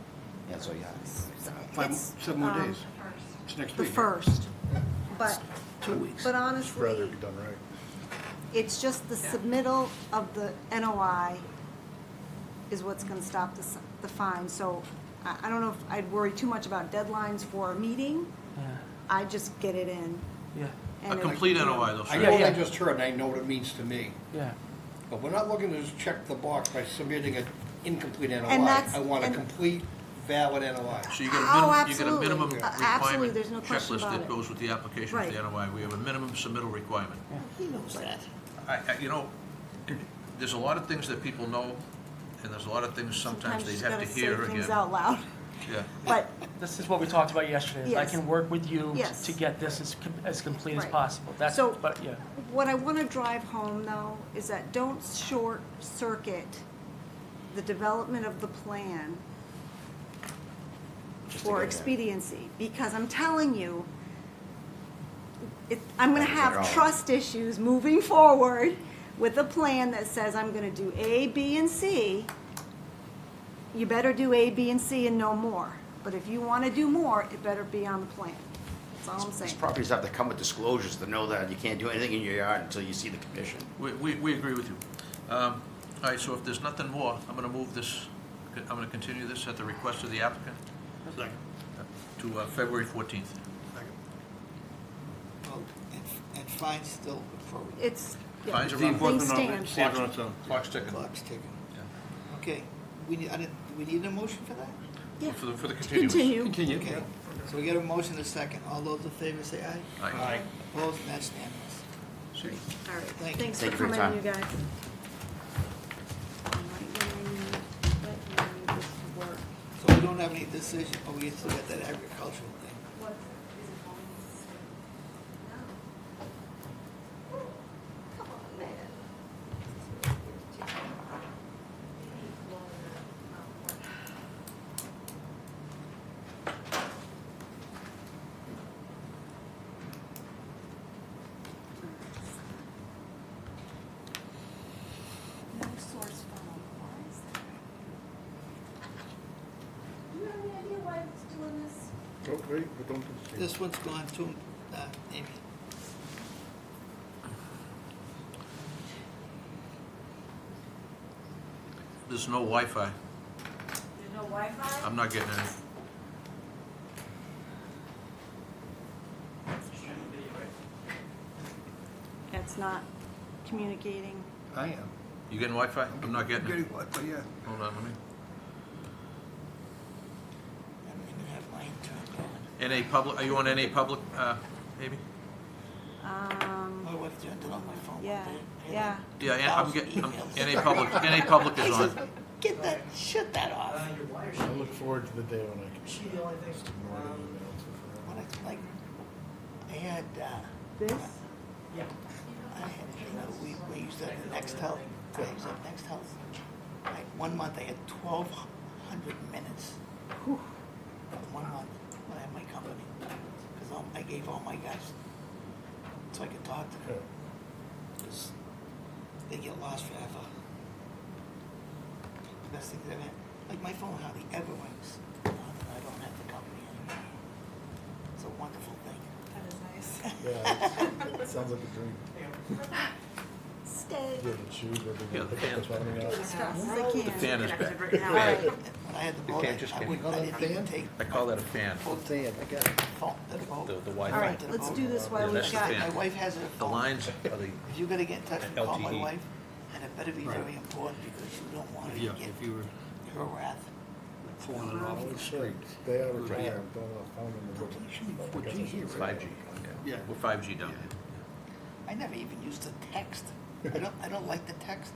Yeah, so, yeah. It's, 7 more um, days. It's next the week. 1st. But, 2 weeks. but Rather honestly, be done right. it's just the submittal of the NOI is what's gonna stop the fine. So I don't know if I'd worry too much about deadlines for a meeting. Yeah, I just get it in. yeah, and A it- complete NOI though, I sir. know what Yeah, I yeah. just heard, and I know what it means to me. yeah. But we're not looking to just check the box by submitting an incomplete NOI. And that's- I want a and- complete, valid NOI. So you get Oh, a minimum, you get a absolutely. minimum Absolutely, requirement there's no question checklist about that it. goes with the application for Right. the NOI. We have a minimum submittal requirement. He knows that. You know, there's a lot of things that people know, and there's a lot of things sometimes you they just have to gotta say hear things again. out loud. Yeah. But, This is what we talked about yesterday, is I Yes. can work with you Yes. to get this as complete as Right. possible. That's, So- but, yeah. what I want to drive home, though, is that don't short circuit the development of the plan Just to for get there. expediency, because I'm telling you, I'm going to Things that are have all- trust issues moving forward with a plan that says I'm going to do A, B, and C. You better do A, B, and C and no more. But if you want to do more, it better be on the plan. That's all I'm These saying. properties have to come with disclosures to know that you can't do anything in your yard until you see the condition. We agree with you. All right, so if there's nothing more, I'm gonna move this, I'm gonna continue this at the request of the applicant to February 14th. Well, and fines still appropriate. It's, yeah, Fines are The on, enforcement things of it stand. stands on its own. clock's ticking. Clock's ticking. Yeah. Okay, we need, do we need a motion for that? Yeah. For the continuance. Continue. Continue. Okay, so we got a motion and a second. All those in favor say aye. Aye. Opposed, and that's unanimous. See? All right, Thank you. thanks for Thank you for your coming in, you time. guys. Might need this to work. So we don't have any decision, oh, we still got that agricultural thing. No source found. Why is that? Do you have any idea why it's doing this? Oh, wait, but don't do the This one's gone to, Amy. There's no Wi-Fi. There's no Wi-Fi? I'm not getting any. It's not communicating. I am. You getting Wi-Fi? I'm not getting Getting it. what, but yeah. Hold on, let me. I don't even have mine turned on. NA Public, are you on NA Public, maybe? My wife turned it on my phone. Yeah, one day. I yeah. had Yeah, and I'm 1,000 getting, emails. NA Public is I on. said, get that, shut that off. I look forward to the day when I can just ignore the emails forever. When I, like, I had, This? we used that in Nextel. I used that Nextel. Like, 1 month I had 1,200 minutes. For 1 month when I had my company. Because I gave all my guys so I could talk to them. Because they get lost forever. The best thing that I've had, like my phone hardly ever rings. I don't have the company anymore. It's a wonderful thing. That is nice. Yeah, it sounds like a dream. Stay. You have to choose whether Yeah, you the pick up the phone or not. As fast as I can. The fan is back. All right. When I had the You boat, can't just I get- wouldn't, I didn't even take I call that a fan. phone to the boat. The All Wi-Fi. right, let's do this while Yeah, we've that's the got, fan. My wife has it at The home. lines are the, If you're gonna get in touch with call my LTE. wife, and it better be very important because you don't want to Yeah, get if you were her wrath. pulling it off Oh, the shit. street. Stay out of town, don't want to phone them. It should be 4G here, right? 5G. Yeah. We're 5G down here. I never even used to text. I don't like the text.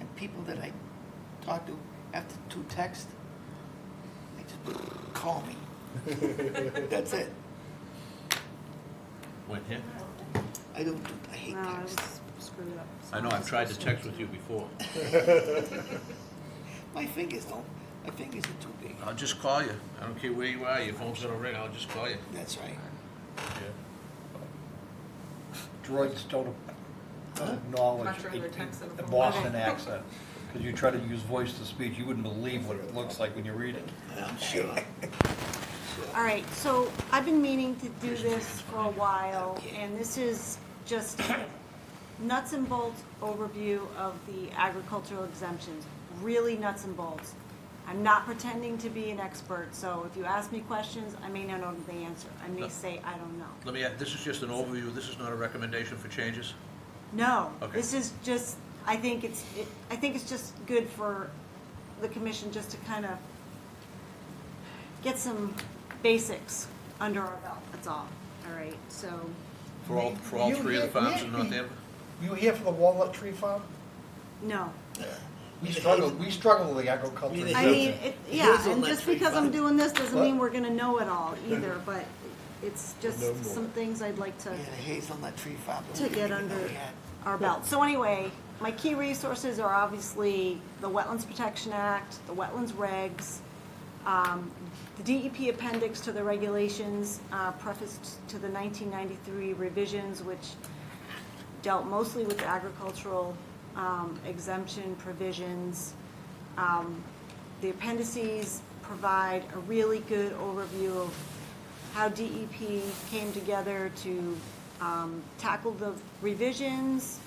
And people that I talk to after to text, call me. That's it. Went here? I hate No, I text. was screwed up. I know, I've tried to text with you before. My fingers are too big. I'll just call you. I don't care where you are, your phone's gonna ring, I'll just call you. That's right. Droids don't acknowledge Much rather text than a a phone. Boston accent, because you try to use voice to speech, you wouldn't believe what it looks like when you read it. I'm sure. All right, so I've been meaning to do this for a while, and this is just nuts and bolts overview of the agricultural exemptions, really nuts and bolts. I'm not pretending to be an expert, so if you ask me questions, I may not know the answer. I may say, I don't know. Let me add, this is just an overview, this is not a recommendation for changes? No, Okay. this is just, I think it's just good for the commission just to kind of get some basics under our belt, that's all. All right, so, For all three of the farms in North Andover? You here for the walnut tree farm? no. We struggle with the agriculture. We- I mean, yeah, and Hazelnut just tree because I'm farm. doing this doesn't What? mean we're gonna know it all either, but it's just No more. some things I'd like to We had a hazelnut tree farm. that to we get didn't even know under we had. our belt. So anyway, my key resources are obviously the Wetlands Protection Act, the wetlands regs, the DEP appendix to the regulations, prefaced to the 1993 revisions, which dealt mostly with agricultural exemption provisions. The appendices provide a really good overview of how DEP came together to tackle the revisions,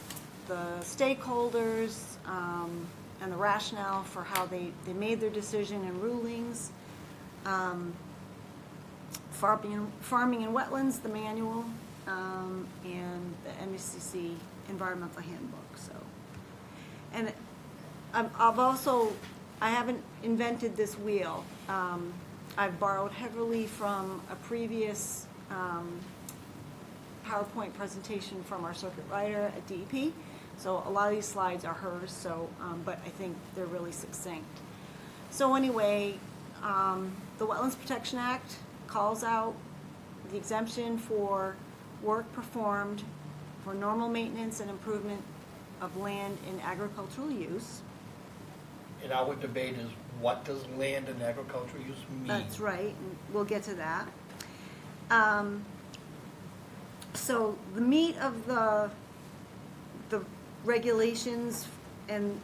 the stakeholders, and the rationale for how they made their decision and rulings. Farming and Wetlands, the manual, and the MSCC Environmental Handbook, so. And I haven't invented this wheel. I've borrowed heavily from a previous PowerPoint presentation from our circuit rider at DEP. So a lot of these slides are hers, so, but I think they're really succinct. So anyway, the Wetlands Protection Act calls out the exemption for work performed for normal maintenance and improvement of land in agricultural use. And our debate is, what does land and agricultural use mean? That's right, and we'll get to that. So the meat of the regulations and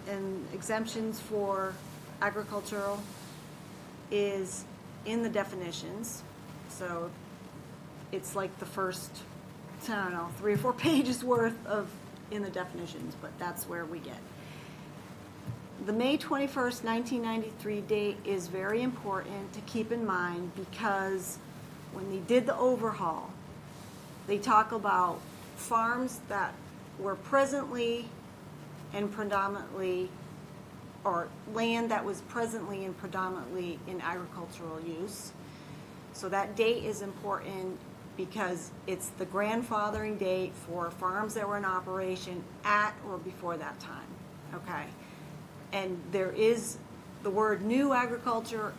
exemptions for agricultural is in the definitions. So it's like the first, I don't know, 3 or 4 pages worth of in the definitions, but that's where we get. The May 21st, 1993 date is very important to keep in mind because when they did the overhaul, they talk about farms that were presently and predominantly, or land that was presently and predominantly in agricultural use. So that date is important because it's the grandfathering date for farms that were in operation at or before that time, okay? And there is the word new agriculture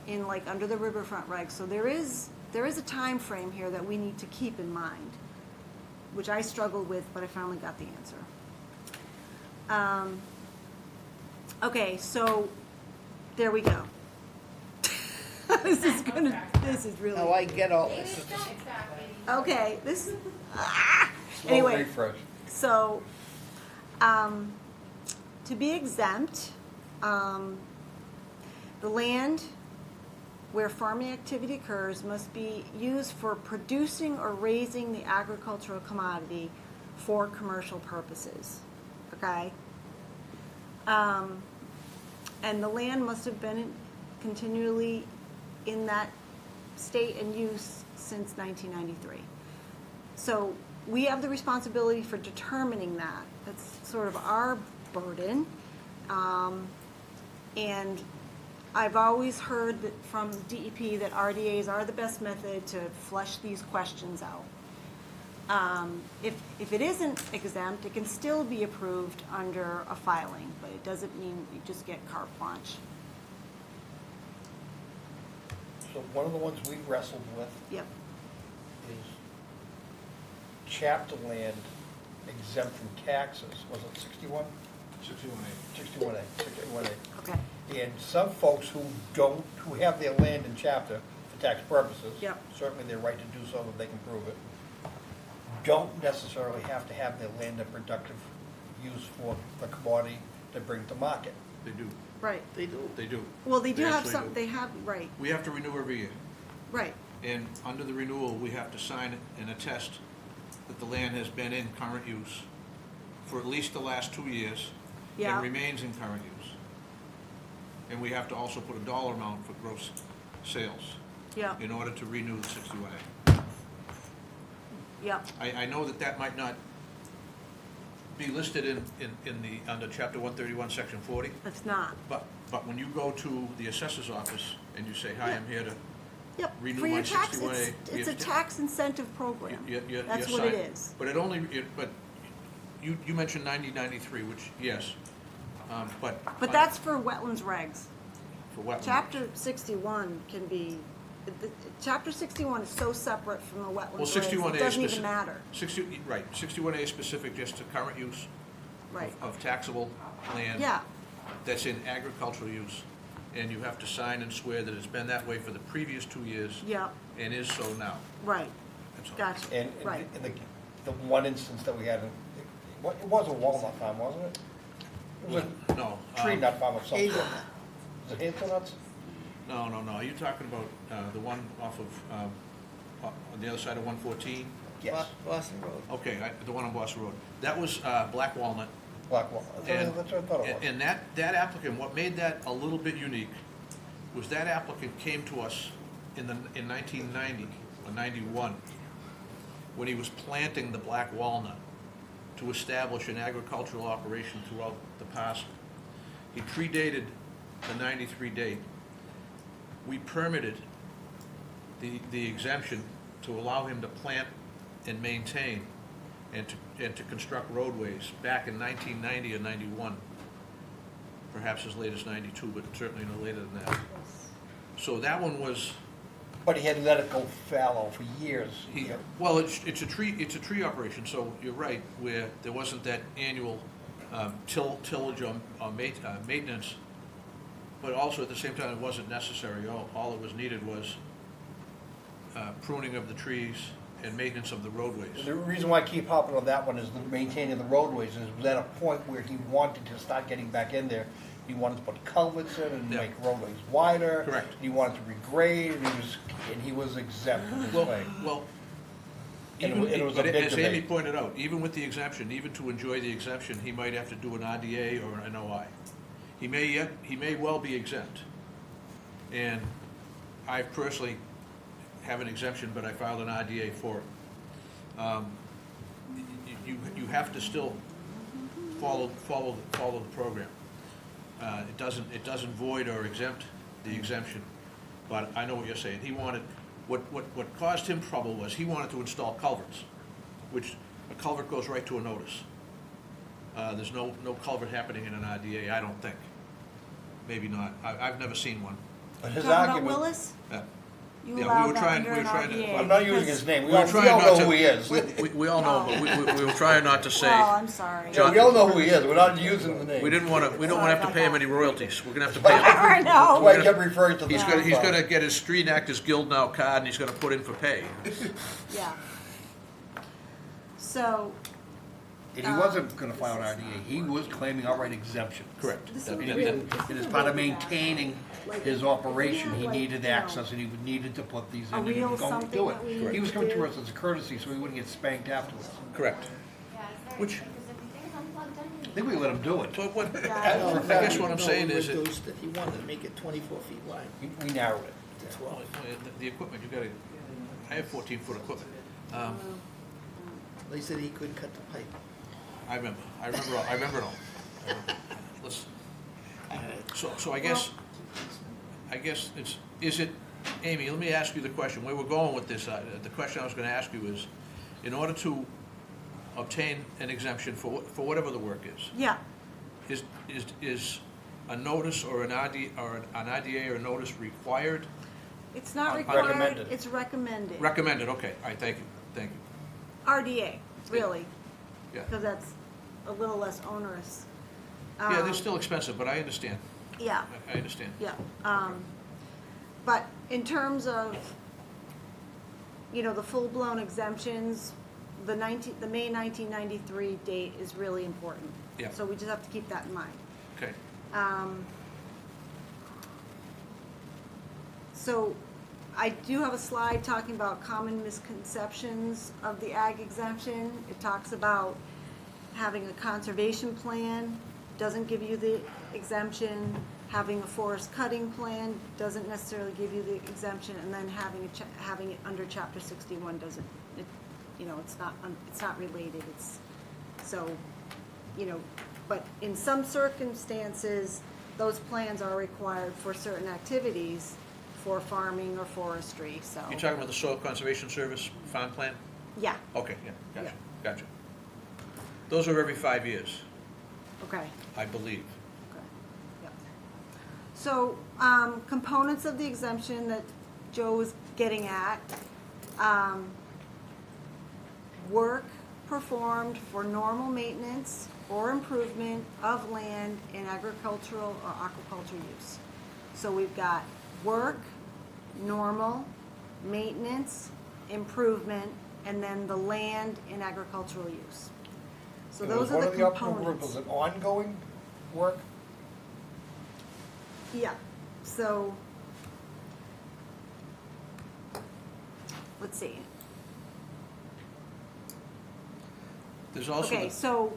in like under the riverfront regs, so there is a time frame here that we need to keep in mind, which I struggled with, but I finally got the answer. Okay, so there we go. This is really. Oh, I get all this. Okay, this, Slow anyway, refresh. so, to be exempt, the land where farming activity occurs must be used for producing or raising the agricultural commodity for commercial purposes, okay? And the land must have been continually in that state and use since 1993. So we have the responsibility for determining that. That's sort of our burden. And I've always heard that from DEP that RDAs are the best method to flesh these questions out. If it isn't exempt, it can still be approved under a filing, but it doesn't mean you just get carte blanche. So one of the ones we wrestled with Yep. is chapter land exempt from taxes. Was it 61? 61A, 61A. Okay. And some folks who don't, who have their land in chapter for tax purposes. Yep. Certainly their right to do so if they can prove it. Don't necessarily have to have their land in productive use for the commodity to bring to market. They do, Right. They do. they do. Well, they do have actually some, do. they have, right, We have to renew every year. right. And under the renewal, we have to sign and attest that the land has been in current use for at least the last 2 years Yeah. and remains in current use. And we have to also put a dollar amount for gross sales Yeah, in order to renew the 61A. yeah, I know that that might not be listed in the, under chapter 131, section 40, it's not. but when you go to the assessor's office and you say, hi, I'm here to Yep. renew For my your tax, 61A. it's a tax incentive program. You're That's what it signing. is. But but you mentioned 9093, which, yes, but. But that's for wetlands regs. For wetlands. Chapter 61 can be, Chapter 61 is so separate from the wetlands Well, regs, 61A it is doesn't even specific. matter. 61A is specific just to current use Right. of taxable land. Yeah, That's in agricultural use, and you have to sign and swear that it's been that way for the previous 2 years. yeah, And is so now. right. That's all. Gotcha, And right. in the one instance that we had, it was a walnut farm, wasn't it? It was No. a tree nut farm of some sort. Hazelnut. Was it hazelnuts? No. You're talking about the one off of, on the other side of 114? Yes, Boston Road. Okay, the one on Boston Road. That was black walnut. black walnut. And- That's what I thought it was. And that applicant, what made that a little bit unique was that applicant came to us in 1990 or 91, when he was planting the black walnut to establish an agricultural operation throughout the parcel. He predated the 93 date. We permitted the exemption to allow him to plant and maintain and to construct roadways back in 1990 or 91. Perhaps as late as 92, but certainly no later than that. So that one was, But he had let it go fallow for years. well, it's a tree operation, so you're right, where there wasn't that annual tillage or maintenance, but also at the same time, it wasn't necessary. All it was needed was pruning of the trees and maintenance of the roadways. The reason why I keep hopping on that one is the maintaining the roadways is was at a point where he wanted to start getting back in there. He wanted to put culverts in and Yeah. make roadways wider. Correct. He wanted to regrade, and he was exempt from this thing. Well, And even, it was a but big as Amy debate. pointed out, even with the exemption, even to enjoy the exemption, he might have to do an RDA or an OI. He may well be exempt. And I personally have an exemption, but I filed an RDA for it. You have to still follow the program. It doesn't void or exempt the exemption, but I know what you're saying. He wanted, what caused him trouble was he wanted to install culverts, which a culvert goes right to a notice. There's no culvert happening in an RDA, I don't think. Maybe not. I've never seen one. But his Talking about argument, Willis? Yeah. You Yeah, we allowed were that trying- under we an were trying to- RDA I'm not using because- his name, we We were all trying know not to- who he is. We all know, but we were trying not to say. Oh, I'm sorry. Yeah, we all know who he is, we're not using the name. We don't want to have to pay him any royalties. We're gonna have to pay him. I That's why know. I kept referring to the. He's gonna get his Street Actors Guild Now card, and he's gonna put in for pay. Yeah. So, And he wasn't gonna file an RDA, he was claiming outright exemption. Correct. This And is it- really- and as part of maintaining his operation, he needed access and he needed to put these in A and real go do something it. that we need He was to coming do. to us as a courtesy, so he wouldn't get spanked afterwards. Correct. Which, I think we let him do it. but what, I Yeah. guess what I'm No, saying we is, reduced it. He wanted to make it 24 feet wide. We narrowed it. to well, 12. the equipment, you gotta, I have 14-foot equipment. They said he couldn't cut the pipe. I remember it all. Listen, so I guess is it, Amy, let me ask you the question, where we're going with this, the question I was gonna ask you is, in order to obtain an exemption for whatever the work yeah, is a notice or an IDA or a notice required It's not Recommended. required, it's recommended. Recommended, okay, all right, thank you, thank you. RDA, really, Yeah, because that's a little less onerous. yeah, they're still expensive, but I understand, Yeah, I understand. yeah. But in terms of, the full-blown exemptions, the May 1993 date is really important. Yeah. So we just have to keep that in mind. Okay, So I do have a slide talking about common misconceptions of the ag exemption. It talks about having a conservation plan, doesn't give you the exemption. Having a forest cutting plan doesn't necessarily give you the exemption, and then having it under Chapter 61 doesn't, it's not related, but in some circumstances, those plans are required for certain activities, for farming or forestry, so. you're talking about the Soil Conservation Service farm plan? Yeah, Okay, yeah, Yeah. gotcha. Those are every 5 years, okay. I believe. Okay, yep. So, components of the exemption that Joe was getting at, work performed for normal maintenance or improvement of land in agricultural or aquaculture use. So we've got work, normal, maintenance, improvement, and then the land in agricultural use. So those are the components. Was it ongoing work? Yeah, so, let's see. There's also, Okay, so,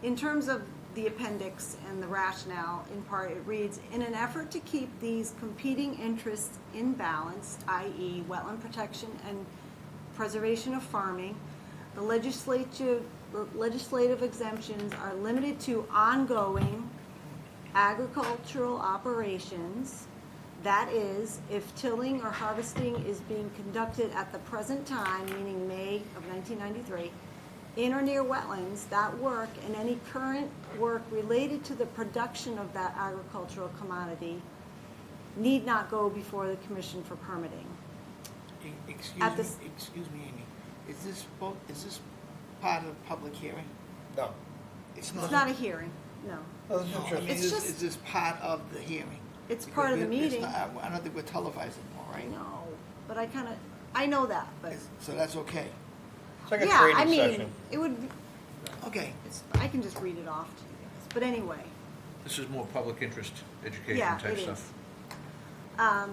in terms of the appendix and the rationale, in part, it reads, in an effort to keep these competing interests in balance, i.e. wetland protection and preservation of farming, the legislative exemptions are limited to ongoing agricultural operations, that is, if tilling or harvesting is being conducted at the present time, meaning May of 1993, in or near wetlands, that work and any current work related to the production of that agricultural commodity need not go before the Commission for permitting. At this- Excuse me, Amy. Is this part of the public hearing? No. It's It's not a hearing, no. No, this is No, I just- mean, It's is just- this part of the hearing? It's part of the Because meeting. I don't think we're televising more, right? No, but I know that, but, So that's okay. It's like a yeah, I training mean, session. it would, Okay. I can just read it off to you guys, but anyway. this is more public interest education Yeah, type it stuff. is.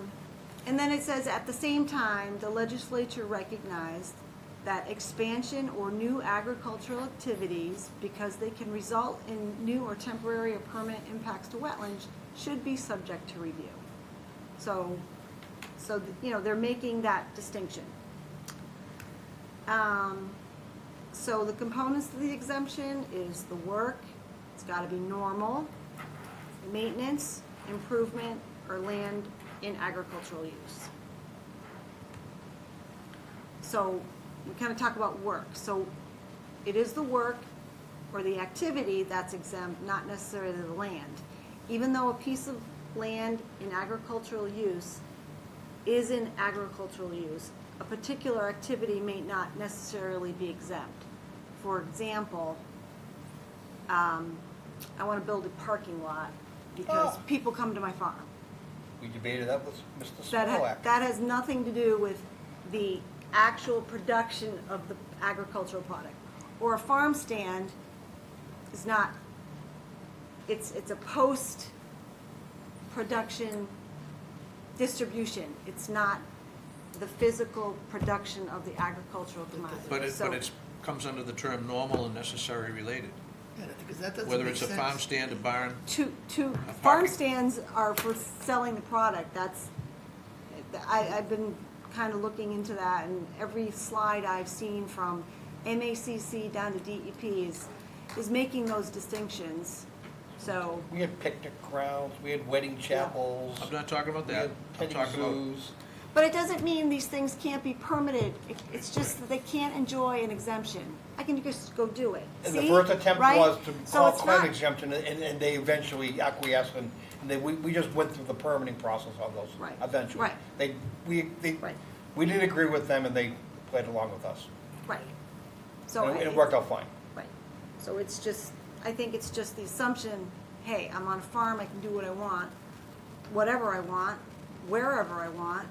And then it says, at the same time, the legislature recognized that expansion or new agricultural activities, because they can result in new or temporary or permanent impacts to wetlands, should be subject to review. So, they're making that distinction. So the components of the exemption is the work, it's gotta be normal, maintenance, improvement, or land in agricultural use. So we kind of talk about work. So it is the work or the activity that's exempt, not necessarily the land. Even though a piece of land in agricultural use is in agricultural use, a particular activity may not necessarily be exempt. For example, I want to build a parking lot because people come to my farm. We debated that with Mr. That Spurlock. has nothing to do with the actual production of the agricultural product. Or a farm stand is not, it's a post-production distribution. It's not the physical production of the agricultural commodity. But So- it comes under the term normal and necessary related. Yeah, because that doesn't Whether make it's a sense. farm stand, a barn, To A farm parking- stands are for selling the product, I've been kind of looking into that, and every slide I've seen from MACC down to DEP is making those distinctions, so, We had picnic grounds, we had wedding chapels, I'm not talking about we that. had I'm petting talking about, zoos. but it doesn't mean these things can't be permitted, it's just that they can't enjoy an exemption. I can just go do it, And the See? first attempt Right? was to So call it's clan not- exemption, and they eventually acquiesced We just went through the permitting process on those Right. eventually. Right. We Right. didn't agree with them and they played along with us. Right. So And it worked out fine. Right. So it's just, I think it's just the assumption, hey, I'm on a farm, I can do what I want, whatever I want, wherever I want,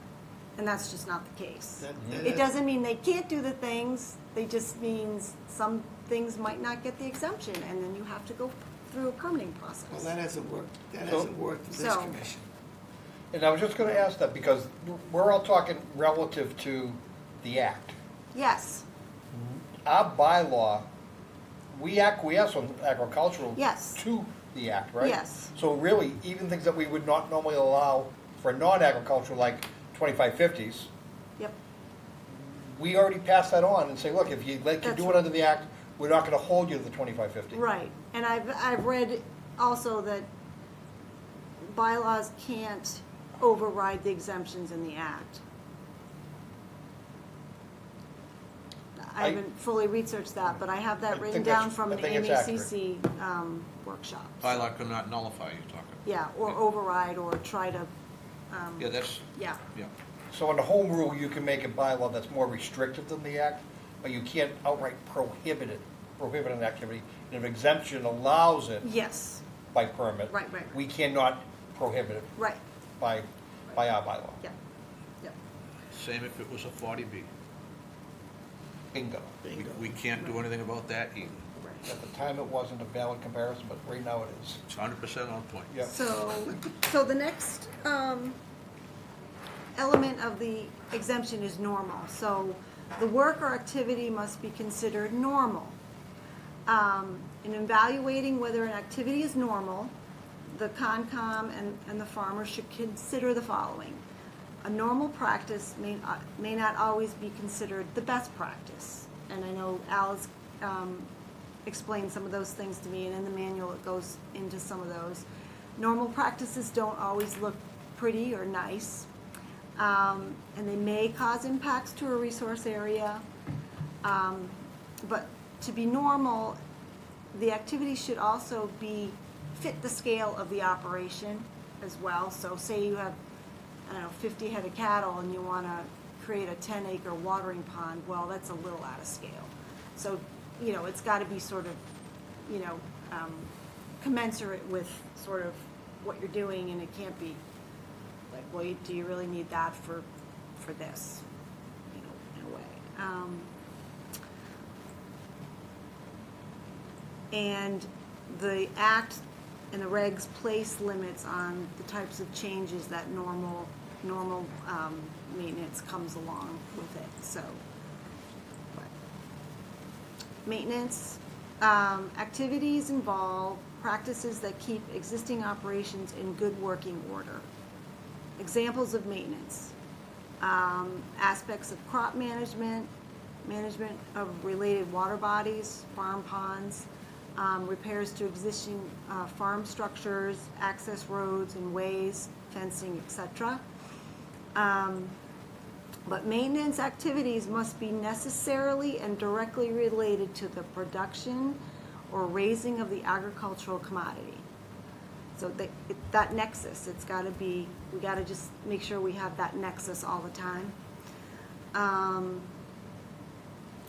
and that's just not the case. It doesn't mean they can't do the things, they just means some things might not get the exemption, and then you have to go through a permitting Well, process. that hasn't worked, that So- hasn't worked for this So- commission. And I was just gonna ask that because we're all talking relative to the act. Yes, Our bylaw, we acquiesce on agricultural Yes. to the act, right? Yes. So really, even things that we would not normally allow for non-agricultural, like 2550s, yep, we already passed that on and say, look, if you let you That's do it under the act, we're not gonna hold you to the 2550. right. And I've read also that bylaws can't override the exemptions in the act. I haven't fully researched that, but I have I that written think down that's- from I the think it's accurate. MACC workshop. Bylaw cannot nullify, you're talking. Yeah, or override, or try to, Yeah, that's, yeah, yeah. So in the home rule, you can make a bylaw that's more restrictive than the act, but you can't outright prohibit an activity. And if exemption allows it yes, by permit. Right, right, right. We cannot prohibit it right, by our bylaw. yeah, yep, Same if it was a 40B. Bingo. We can't do anything about that either. right. At the time, it wasn't a valid comparison, but right now it is. It's 100% on point. Yeah. So the next element of the exemption is normal. So the work or activity must be considered normal. In evaluating whether an activity is normal, the Concom and the farmer should consider the following. A normal practice may not always be considered the best practice. And I know Al's explained some of those things to me, and in the manual it goes into some of those. Normal practices don't always look pretty or nice, and they may cause impacts to a resource area. But to be normal, the activity should also fit the scale of the operation as well. So say you have, I don't know, 50 head of cattle and you want to create a 10-acre watering pond, well, that's a little out of scale. So, it's got to be sort of, commensurate with sort of what you're doing, and it can't be like, well, do you really need that for this, in a way. And the act and the regs place limits on the types of changes that normal maintenance comes along with it, so. Maintenance, activities involve practices that keep existing operations in good working order. Examples of maintenance, aspects of crop management, management of related water bodies, farm ponds, repairs to existing farm structures, access roads and ways, fencing, etc. But maintenance activities must be necessarily and directly related to the production or raising of the agricultural commodity. So that nexus, it's got to be, we got to just make sure we have that nexus all the time.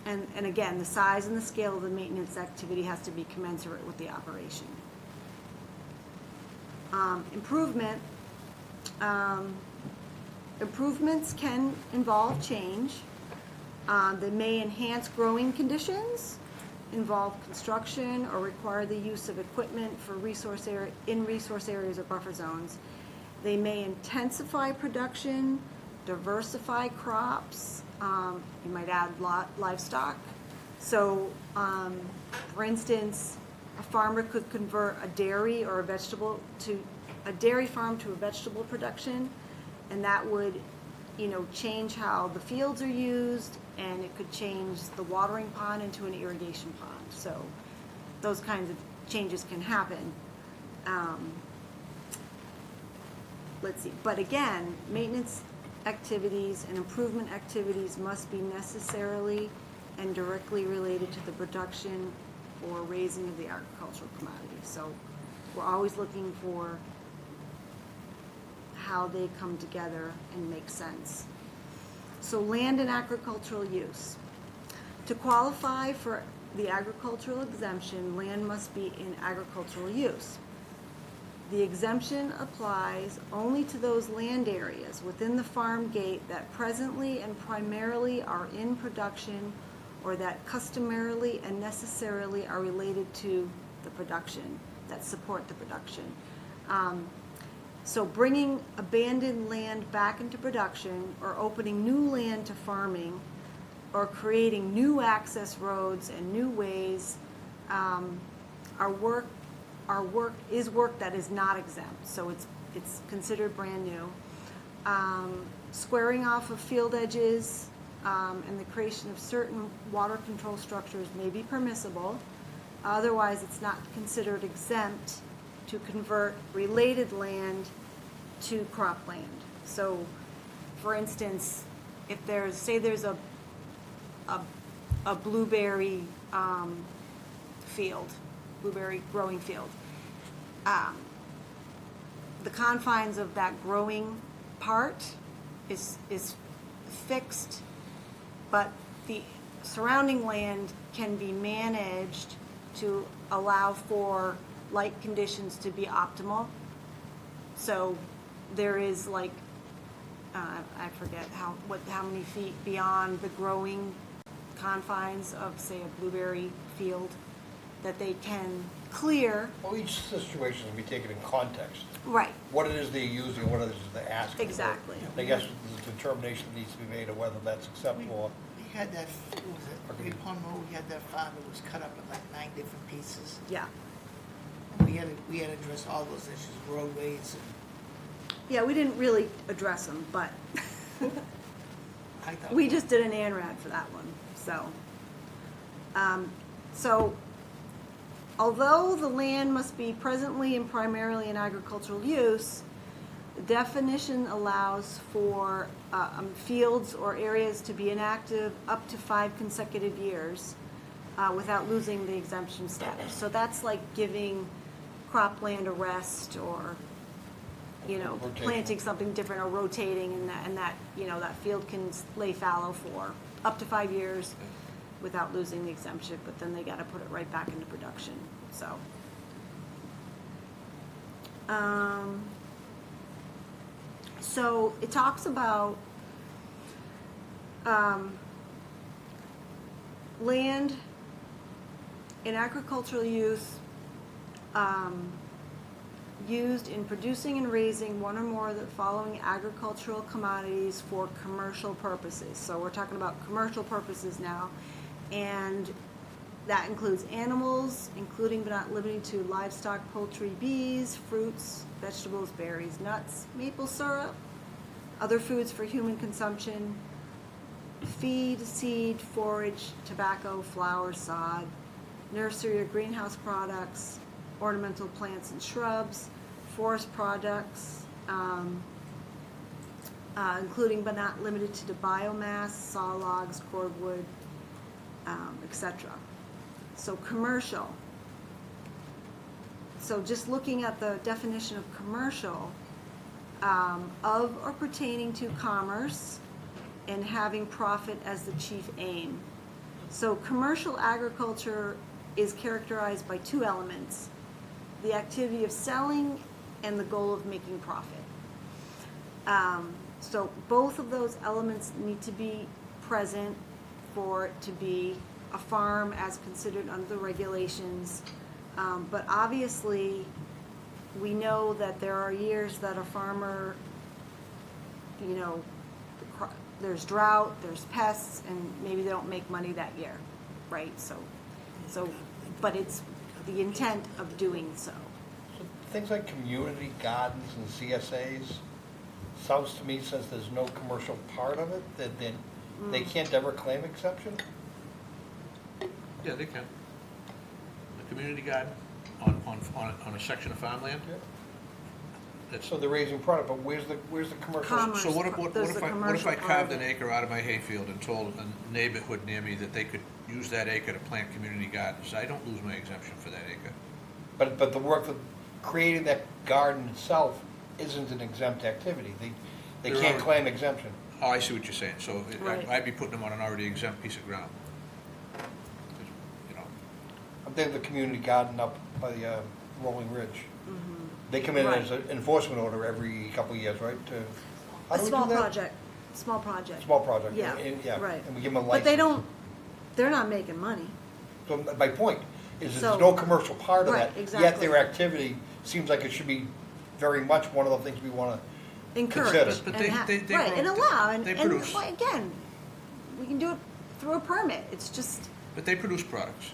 And again, the size and the scale of the maintenance activity has to be commensurate with the operation. Improvements can involve change. They may enhance growing conditions, involve construction, or require the use of equipment for resource areas or buffer zones. They may intensify production, diversify crops. You might add livestock. So, for instance, a farmer could convert a dairy or a dairy farm to a vegetable production, and that would, change how the fields are used, and it could change the watering pond into an irrigation pond. So, those kinds of changes can happen. Let's see. But again, maintenance activities and improvement activities must be necessarily and directly related to the production or raising of the agricultural commodity. So we're always looking for how they come together and make sense. So land and agricultural use. To qualify for the agricultural exemption, land must be in agricultural use. The exemption applies only to those land areas within the farm gate that presently and primarily are in production or that customarily and necessarily are related to the production, that support the production. So bringing abandoned land back into production or opening new land to farming or creating new access roads and new ways are work that is not exempt, so it's considered brand new. Squaring off of field edges and the creation of certain water control structures may be permissible. Otherwise, it's not considered exempt to convert related land to cropland. So, for instance, if there's, say there's a blueberry field, blueberry growing field. The confines of that growing part is fixed, but the surrounding land can be managed to allow for light conditions to be optimal. So there is like, I forget how many feet beyond the growing confines of, say, a blueberry field that they can clear. Well, each situation will be taken in context. Right, What it is they're using, what it is they're asking for. exactly. I guess the determination needs to be made of whether that's acceptable. We had that, what was it, Okay. Upon Road, we had that farm that was cut up in like 9 different pieces. Yeah. And we had to address all those issues, roadways, and Yeah, we didn't really address them, but I thought. we just did an ANRAD for that one, so. So, although the land must be presently and primarily in agricultural use, the definition allows for fields or areas to be inactive up to 5 consecutive years without losing the exemption status. So that's like giving cropland a rest, or, you know, Rotating. planting something different, or rotating, and that, you know, that field can lay fallow for up to 5 years without losing the exemption, but then they gotta put it right back into production, so. So it talks about land in agricultural use used in producing and raising one or more of the following agricultural commodities for commercial purposes. So we're talking about commercial purposes now, and that includes animals, including but not limited to livestock, poultry, bees, fruits, vegetables, berries, nuts, maple syrup, other foods for human consumption, feed, seed, forage, tobacco, flour, sod, nursery or greenhouse products, ornamental plants and shrubs, forest products, including but not limited to the biomass, saw logs, cordwood, etc. So commercial. So just looking at the definition of commercial, of or pertaining to commerce and having profit as the chief aim. So commercial agriculture is characterized by 2 elements: the activity of selling and the goal of making profit. So both of those elements need to be present for it to be a farm as considered under the regulations. But obviously, we know that there are years that a farmer, you know, there's drought, there's pests, and maybe they don't make money that year, right? So, but it's the intent of doing so. So things like community gardens and CSAs, sounds to me, since there's no commercial part of it, that then they can't ever claim exception? Yeah, they can. A community garden on a section of farmland? That's, So they're raising product, but where's the commercial? Commerce. so what if There's the I commercial part carved of an it. acre out of my hayfield and told a neighborhood near me that they could use that acre to plant community gardens? I don't lose my exemption for that acre. But the work of creating that garden itself isn't an exempt activity. They They're can't already- claim exemption. Oh, I see what you're saying, so Right. I'd be putting them on an already exempt piece of ground. You know, They have the community garden up by Rolling Ridge. They come in as an enforcement order every couple of years, right? How A do we do small that? project, small project. Small project. Yeah, Yeah, right. and we give them a But license. they don't, they're not making money. So my point is So- there's no commercial part of Right, that. Yet exactly. their activity seems like it should be very much one of the things we want to Encourage. Consider. But and they right, grow- and allow, and, they and produce. well, again, we can do it through a permit, it's just, But they produce products.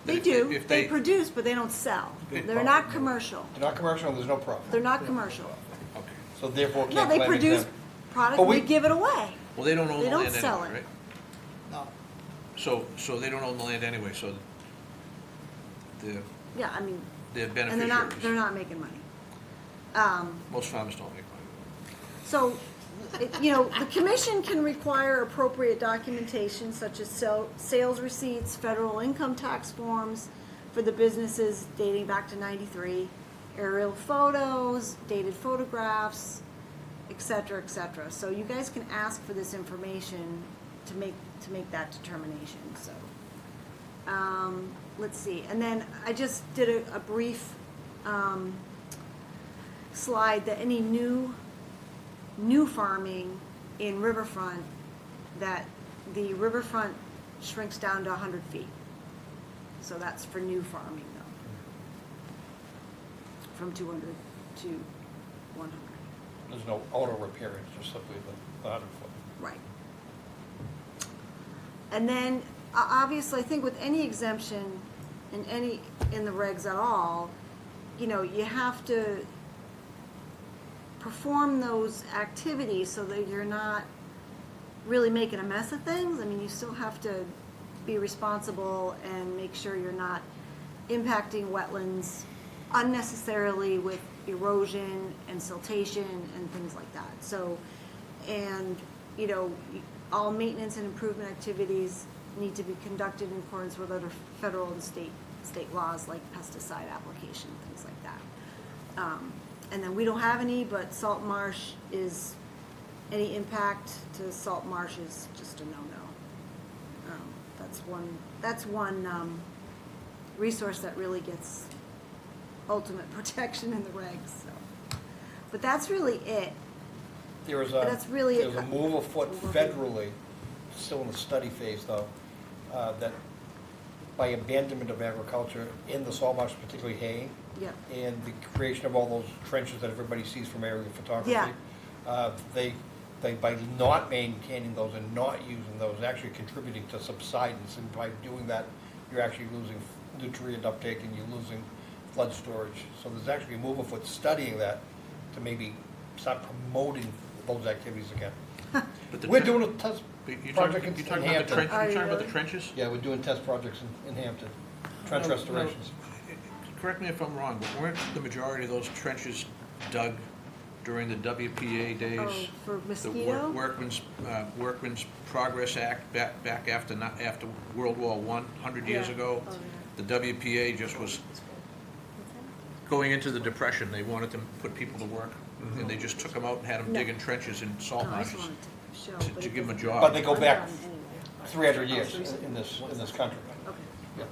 they If- do, if they produce, but they don't sell. They- They're not commercial, They're not commercial, and there's no profit. they're not commercial. Okay. So therefore No, can't they claim produce exempt. product, But and they we- give it away. Well, they don't own They the don't land sell anyway, it. right? No. So they don't own the land anyway, so they're Yeah, I mean, they're and they're beneficiaries. not making money. Most farmers don't make money. So, the commission can require appropriate documentation such as sales receipts, federal income tax forms for the businesses dating back to 93, aerial photos, dated photographs, et cetera, et cetera. So you guys can ask for this information to make that determination, so. Let's see, and then I just did a brief, slide that any new farming in riverfront, that the riverfront shrinks down to 100 feet. So that's for new farming though. From 200 to 100. There's no auto repair, it's just simply the 100 foot. Right. And then, obviously, I think with any exemption in the regs at all, you have to perform those activities so that you're not really making a mess of things. I mean, you still have to be responsible and make sure you're not impacting wetlands unnecessarily with erosion and siltation and things like that. So, and, all maintenance and improvement activities need to be conducted in accordance with other federal and state laws like pesticide application, things like that. And then we don't have any, but salt marsh is, any impact to salt marsh is just a no-no. That's one resource that really gets ultimate protection in the regs, so. But that's really it. That's really There's a move afoot federally, still in the study phase though, that by abandonment of agriculture in the salt marsh, particularly haying, Yep. and the creation of all those trenches that everybody sees from aerial photography. Yeah. They by not maintaining those and not using those, actually contributing to subsidence, and by doing that, you're actually losing nutrient uptake and you're losing flood storage. So there's actually a move afoot studying that to maybe start promoting those activities again. But the We're tren- doing a test You project talking in about the Hampton. trench, Are you you talking about the really? trenches? Yeah, we're doing test projects in Hampton, trench No, no. restorations. Correct me if I'm wrong, but weren't the majority of those trenches dug during the WPA days? Oh, for The mosquito? Workman's Progress Act back after World War I, 100 years Yeah. ago. Oh, The WPA just was going into the Depression. They wanted to put people to work, and they just took them out and had them No. digging trenches in salt No, I just marshes wanted to show, to but give it them a doesn't- job. But they go back Done anyway. 300 years in this country. Okay. Yeah.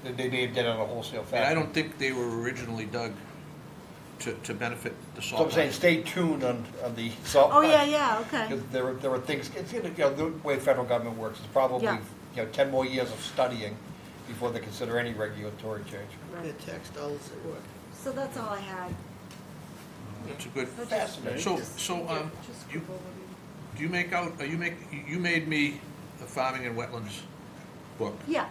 They did it on a wholesale fashion. And I don't think they were originally dug to benefit the So salt I'm saying, marshes. stay tuned on the salt. Oh, marsh. yeah, okay. Because there are things, it's, the way the federal government works, it's probably, Yeah. 10 more years of studying before they consider any regulatory change. Their tax dollars at work. So that's all I had. It's a good, Fascinating. so, Just you, scribble do you make out, you made me a farming and wetlands book. Yeah.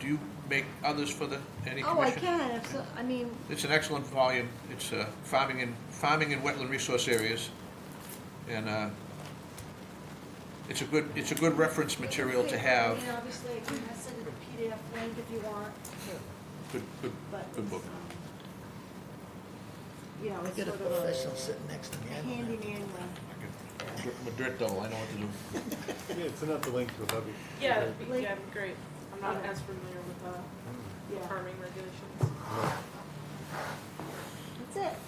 Do you make others for any Oh, I commission? can, if so, I mean, It's an excellent volume. It's farming and wetland resource areas. And it's a good reference material to I have. mean, obviously, I can send it a PDF link if you want, Good but good it's, book. I it's get a sort of professional sitting next to me. I don't handy have to. manual. I'm a dirt devil. I know what to do. Yeah, send out the link to W. Yeah, Like- yeah, great. I'm not Okay. as familiar with Yeah. farming regulations. That's it.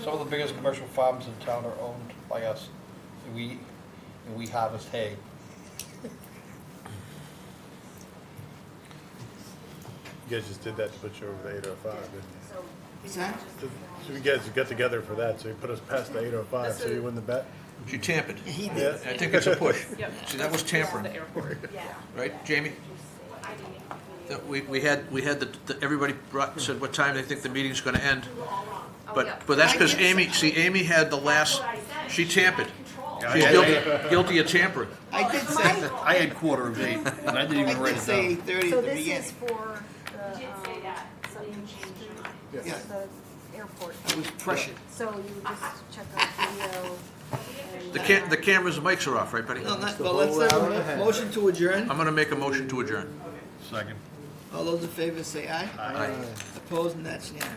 Some of the biggest commercial farms in town are owned by us, and we harvest hay. You guys just did that to put you over the 805, didn't you? What's that? So you guys got together for that, so you put us past the 805, so you win the bet? She tampered. He Yeah. did. I think it's a push. Yep. See, that was tampering, The airport. right, Jamie? That we had everybody said what time they think the meeting's gonna end. But that's because Amy had the last, she tampered. She's guilty of tampering. I did say, I had 7:45, and I didn't even I write did it say down. 8:30 So at the this is beginning. for the, Yeah. the airport. I was pressured. So you would just check out video. The cameras and mics are off, right, Betty? No, not, well, let's have a motion to adjourn. I'm gonna make a motion to adjourn. Second. All those in favor say aye. Aye. Opposed, and that's unanimous.